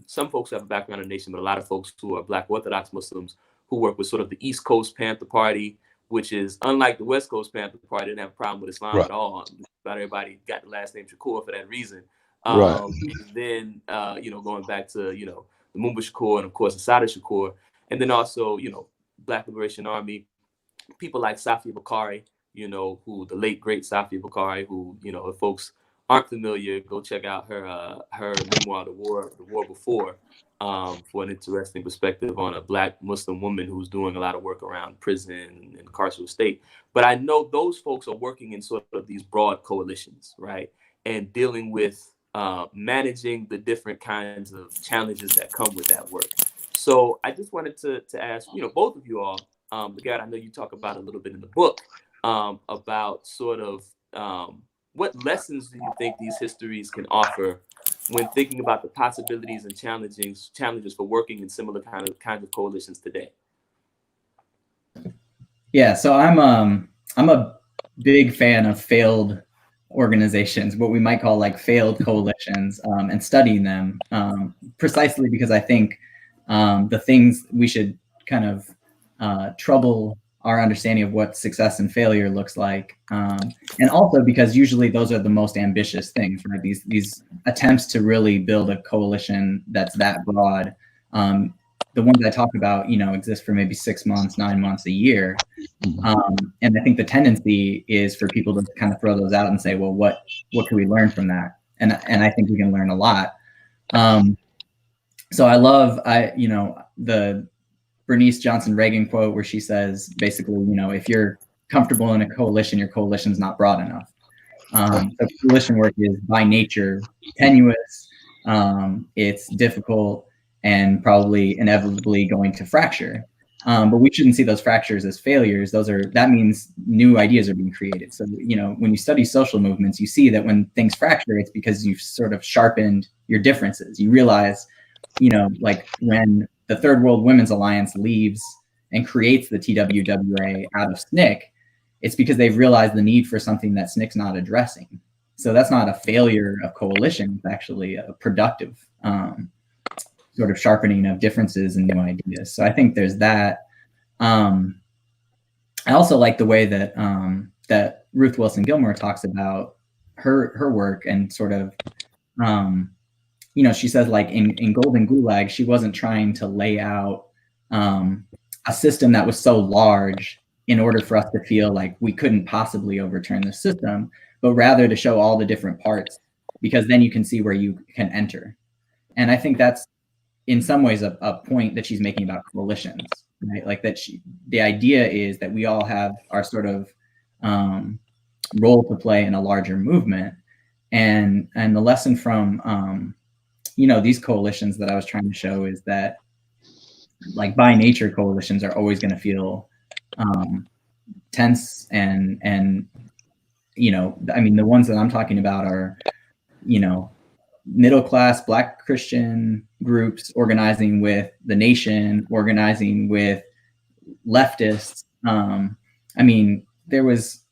some folks have a background in the nation, but a lot of folks who are Black Orthodox Muslims who work with sort of the East Coast Panther Party, which is unlike the West Coast Panther Party. Didn't have a problem with Islam at all. About everybody got the last name Shakur for that reason. And then, you know, going back to, you know, the Mumba Shakur and of course Assata Shakur, and then also, you know, Black Liberation Army, people like Safia Bukhari, you know, who the late great Safia Bukhari, who, you know, if folks aren't familiar, go check out her memoir, The War Before, for an interesting perspective on a Black Muslim woman who's doing a lot of work around prison and carceral state. But I know those folks are working in sort of these broad coalitions, right, and dealing with managing the different kinds of challenges that come with that work. So I just wanted to ask, you know, both of you all, Garrett, I know you talk about a little bit in the book, about sort of what lessons do you think these histories can offer when thinking about the possibilities and challenges for working in similar kinds of coalitions today?
Yeah, so I'm a big fan of failed organizations, what we might call like failed coalitions, and studying them, precisely because I think the things we should kind of trouble our understanding of what success and failure looks like, and also because usually those are the most ambitious things, right? These attempts to really build a coalition that's that broad. The ones I talk about, you know, exist for maybe 6 months, 9 months, a year. And I think the tendency is for people to kind of throw those out and say, well, what can we learn from that? And I think we can learn a lot. So I love, you know, the Bernice Johnson Reagan quote where she says, basically, you know, if you're comfortable in a coalition, your coalition's not broad enough. So coalition work is by nature tenuous, it's difficult, and probably inevitably going to fracture. But we shouldn't see those fractures as failures. That means new ideas are being created. So, you know, when you study social movements, you see that when things fracture, it's because you've sort of sharpened your differences. You realize, you know, like when the Third World Women's Alliance leaves and creates the TWWA out of SNCC, it's because they've realized the need for something that SNCC's not addressing. So that's not a failure of coalition. It's actually a productive sort of sharpening of differences and new ideas. So I think there's that. I also like the way that that Ruth Wilson Gilmore talks about her work and sort of, you know, she says like in Golden Gulag, she wasn't trying to lay out a system that was so large in order for us to feel like we couldn't possibly overturn the system, but rather to show all the different parts, because then you can see where you can enter. And I think that's in some ways a point that she's making about coalitions, right? Like that the idea is that we all have our sort of role to play in a larger movement. And the lesson from, you know, these coalitions that I was trying to show is that, like, by nature, coalitions are always going to feel tense and, you know, I mean, the ones that I'm talking about are, you know, middle-class Black Christian groups organizing with the nation, organizing with leftists. I mean, there's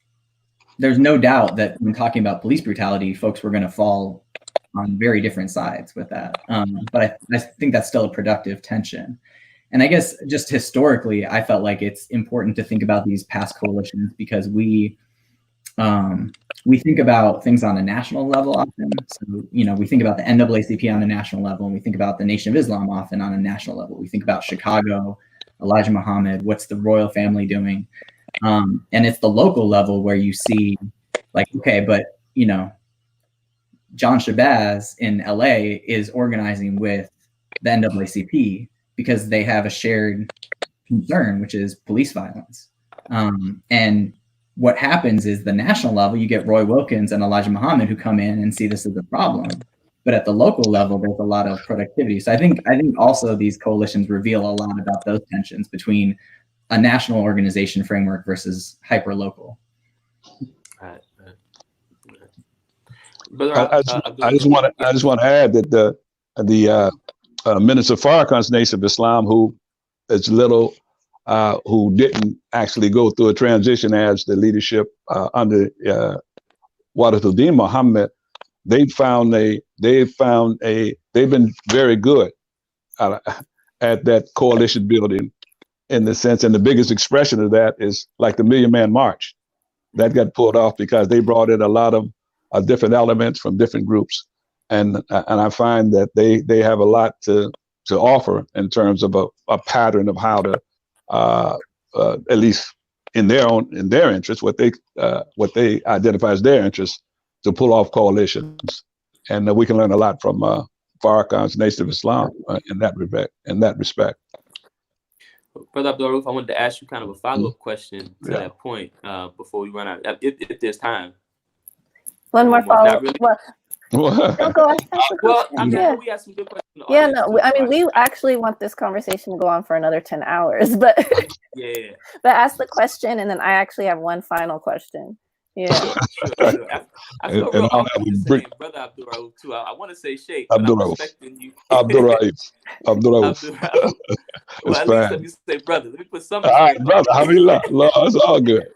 no doubt that when talking about police brutality, folks were going to fall on very different sides with that. But I think that's still a productive tension. And I guess just historically, I felt like it's important to think about these past coalitions because we think about things on a national level often. So, you know, we think about the NAACP on a national level, and we think about the Nation of Islam often on a national level. We think about Chicago, Elijah Muhammad, what's the royal family doing? And it's the local level where you see, like, okay, but you know, John Shabazz in LA is organizing with the NAACP because they have a shared concern, which is police violence. And what happens is the national level, you get Roy Wilkins and Elijah Muhammad who come in and see this as a problem. But at the local level, there's a lot of productivity. So I think also these coalitions reveal a lot about those tensions between a national organization framework versus hyper local.
I just want to add that the Minister Farrakhan's Nation of Islam, who is little, who didn't actually go through a transition as the leadership under Wahidul Muhammad, they've been very good at that coalition building, in the sense, and the biggest expression of that is like the Million Man March that got pulled off because they brought in a lot of different elements from different groups, and I find that they have a lot to offer in terms of a pattern of how to at least in their interest, what they identify as their interest, to pull off coalitions, and we can learn a lot from Farrakhan's Nation of Islam in that respect.
Brother ABDUR RAOOF, I wanted to ask you kind of a follow-up question to that point before we run out, if there's time.
One more follow-up.
Really.
Don't go ask the
well,
question.
I mean,
Yeah.
we have some good questions.
Yeah, no, I mean, we actually want this conversation to go on for another 10 hours, but
yeah.
But ask the question, and then I actually have one final question. Yeah.
Sure. I feel real awkward saying Brother ABDUR RAOOF too. I want to say Shaykh, but I'm respecting you.
ABDUR RAOOF.
Well, at least let me say brother. Let me put some.
All right, brother. Alhamdulillah. It's all good.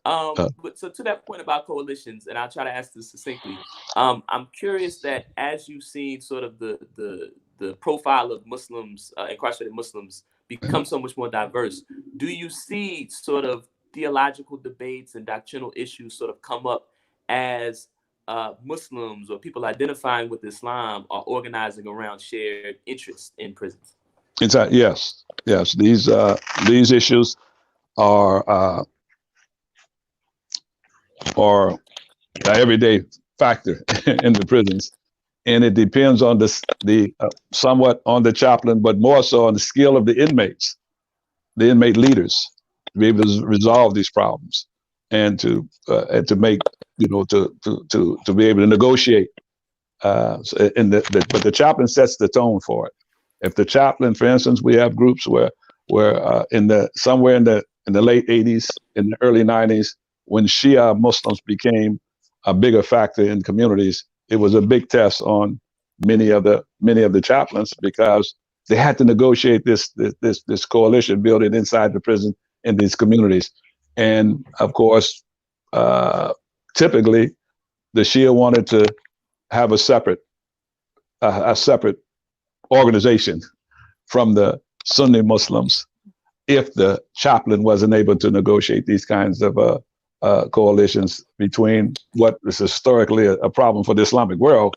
But so to that point about coalitions, and I'll try to ask this succinctly. I'm curious that as you've seen sort of the profile of Muslims, incarcerated Muslims, become so much more diverse, do you see sort of theological debates and doctrinal issues sort of come up as Muslims or people identifying with Islam are organizing around shared interests in prisons?
Yes. These issues are an everyday factor in the prisons, and it depends on the somewhat on the chaplain, but more so on the skill of the inmate leaders, to be able to resolve these problems and to make, to be able to negotiate. But the chaplain sets the tone for it. If the chaplain, for instance, we have groups where somewhere in the late 80s, in the early 90s, when Shia Muslims became a bigger factor in communities, it was a big test on many of the chaplains, because they had to negotiate this coalition building inside the prison in these communities. And of course, typically, the Shia wanted to have a separate organization from the Sunni Muslims if the chaplain wasn't able to negotiate these kinds of coalitions between what is historically a problem for the Islamic world,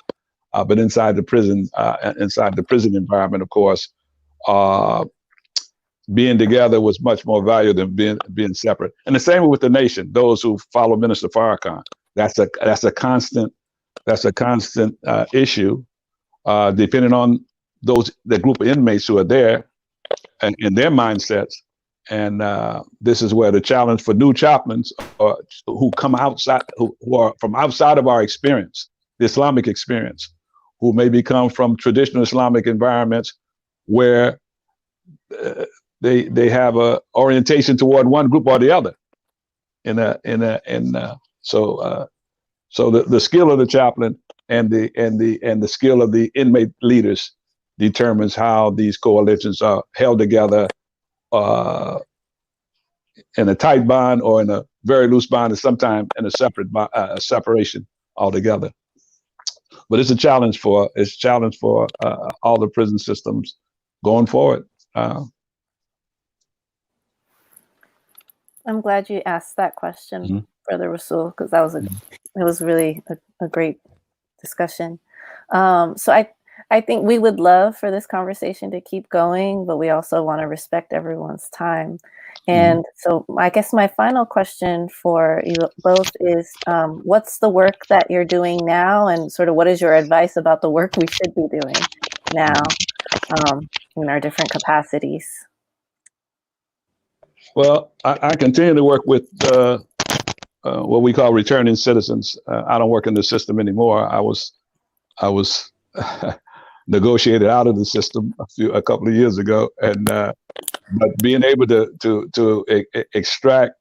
but inside the prison environment, of course, being together was much more valuable than being separate. And the same with the nation. Those who follow Minister Farrakhan, that's a constant issue, depending on the group of inmates who are there and in their mindsets. And this is where the challenge for new chaplains who come outside, who are from outside of our experience, the Islamic experience, who maybe come from traditional Islamic environments where they have a orientation toward one group or the other. So the skill of the chaplain and the skill of the inmate leaders determines how these coalitions are held together in a tight bond or in a very loose bond, and sometimes in a separation altogether. But it's a challenge for all the prison systems going forward.
I'm glad you asked that question, Brother Rasul, because that was it was really a great discussion. So I think we would love for this conversation to keep going, but we also want to respect everyone's time. And so I guess my final question for you both is, what's the work that you're doing now, and sort of what is your advice about the work we should be doing now in our different capacities?
Well, I continue to work with what we call returning citizens. I don't work in the system anymore. I was negotiated out of the system a couple of years ago, and but being able to extract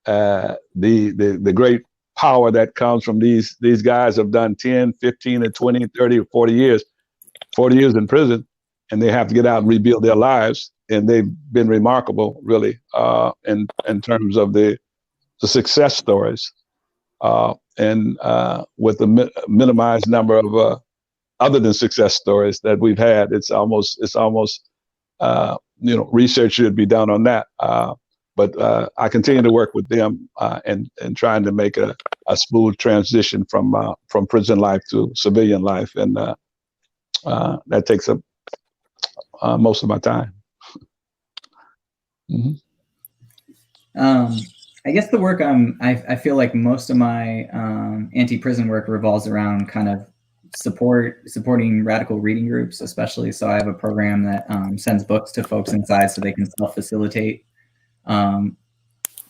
the great power that comes from these guys have done 10, 15, and 20, 30, or 40 years in prison, and they have to get out and rebuild their lives. And they've been remarkable, really, in terms of the success stories, and with the minimized number of other than success stories that we've had. It's almost research should be done on that. But I continue to work with them and trying to make a smooth transition from prison life to civilian life, and that takes up most of my time.
I guess the work I feel like most of my anti-prison work revolves around kind of supporting radical reading groups, especially. So I have a program that sends books to folks inside so they can self-facilitate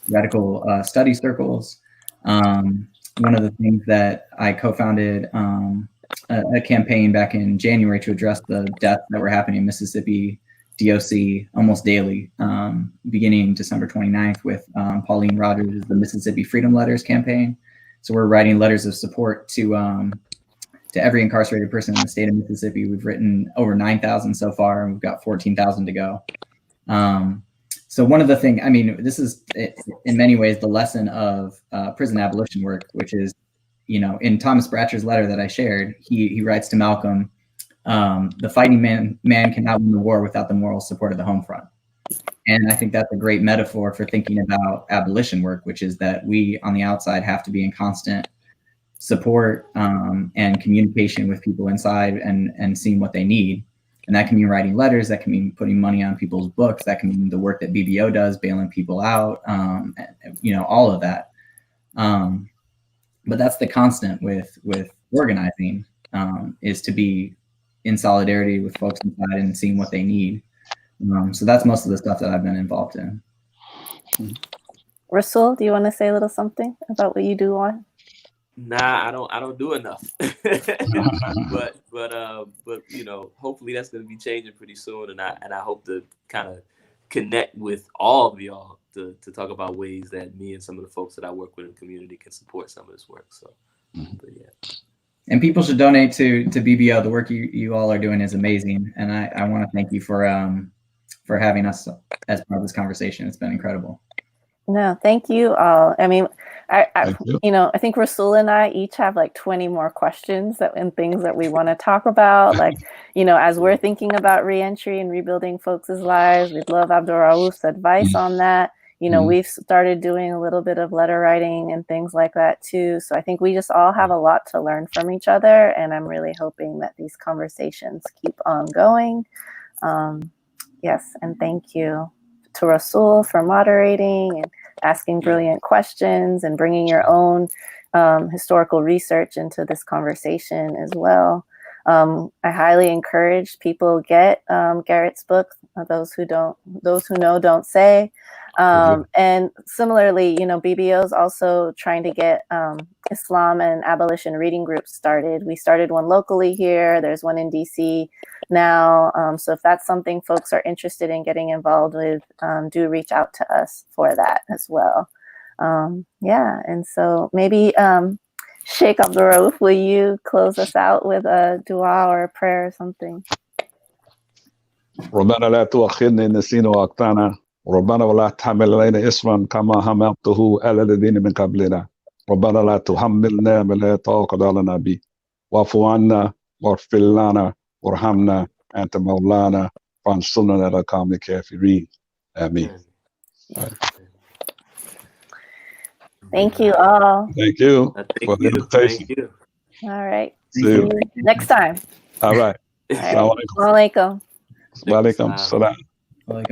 radical study circles. One of the things that I co-founded a campaign back in January to address the deaths that were happening in Mississippi DOC almost daily, beginning December 29th with Pauline Rogers' The Mississippi Freedom Letters campaign. So we're writing letters of support to every incarcerated person in the state of Mississippi. We've written over 9,000 so far, and we've got 14,000 to go. So one of the things, I mean, this is in many ways the lesson of prison abolition work, which is, in Thomas Bratcher's letter that I shared, he writes to Malcolm, the fighting man cannot win the war without the moral support of the home front. And I think that's a great metaphor for thinking about abolition work, which is that we on the outside have to be in constant support and communication with people inside and seeing what they need. And that can mean writing letters, that can mean putting money on people's books, that can mean the work that BBO does, bailing people out, all of that. But that's the constant with organizing, is to be in solidarity with folks inside and seeing what they need. So that's most of the stuff that I've been involved in.
Rasul, do you want to say a little something about what you do on?
Nah, I don't do enough. but hopefully that's going to be changing pretty soon, and I hope to kind of connect with all of y'all to talk about ways that me and some of the folks that I work with in the community can support some of this work. So, but yeah.
And people should donate to BBO. The work you all are doing is amazing, and I want to thank you for having us as part of this conversation. It's been incredible.
No, thank you all. I mean, I think Rasul and I each have like 20 more questions and things that we want to talk about. Like, as we're thinking about reentry and rebuilding folks' lives, we'd love ABDUR RAOOF's advice on that. We've started doing a little bit of letter writing and things like that too. So I think we just all have a lot to learn from each other. And I'm really hoping that these conversations keep on going. Yes, and thank you to Rasul for moderating and asking brilliant questions and bringing your own historical research into this conversation as well. I highly encourage people get Garrett's book, Those Who Know Don't Say. And similarly, BBO is also trying to get Islam and abolition reading groups started. We started one locally here. There's one in DC now. So if that's something folks are interested in getting involved with, do reach out to us for that as well. And so maybe Shaykh ABDUR RAOOF, will you close us out with a dua or a prayer or something?
ربنا لا تؤاخذنا إن نسينا وأخطأنا ربنا ولا تحمل علينا إصرا كما حملته على الذين من قبلنا ربنا لا تحملنا ما لا طاقة لنا به واعف عنا واغفر لنا وارحمنا أنت مولانا فانصرنا على القوم الكافرين آمين.
Thank you all.
Thank you for the invitation.
Thank you.
All right.
See you
next time.
All right.
All right.
Assalamu alaikum.
Walaikum.
Wa alaikum salam.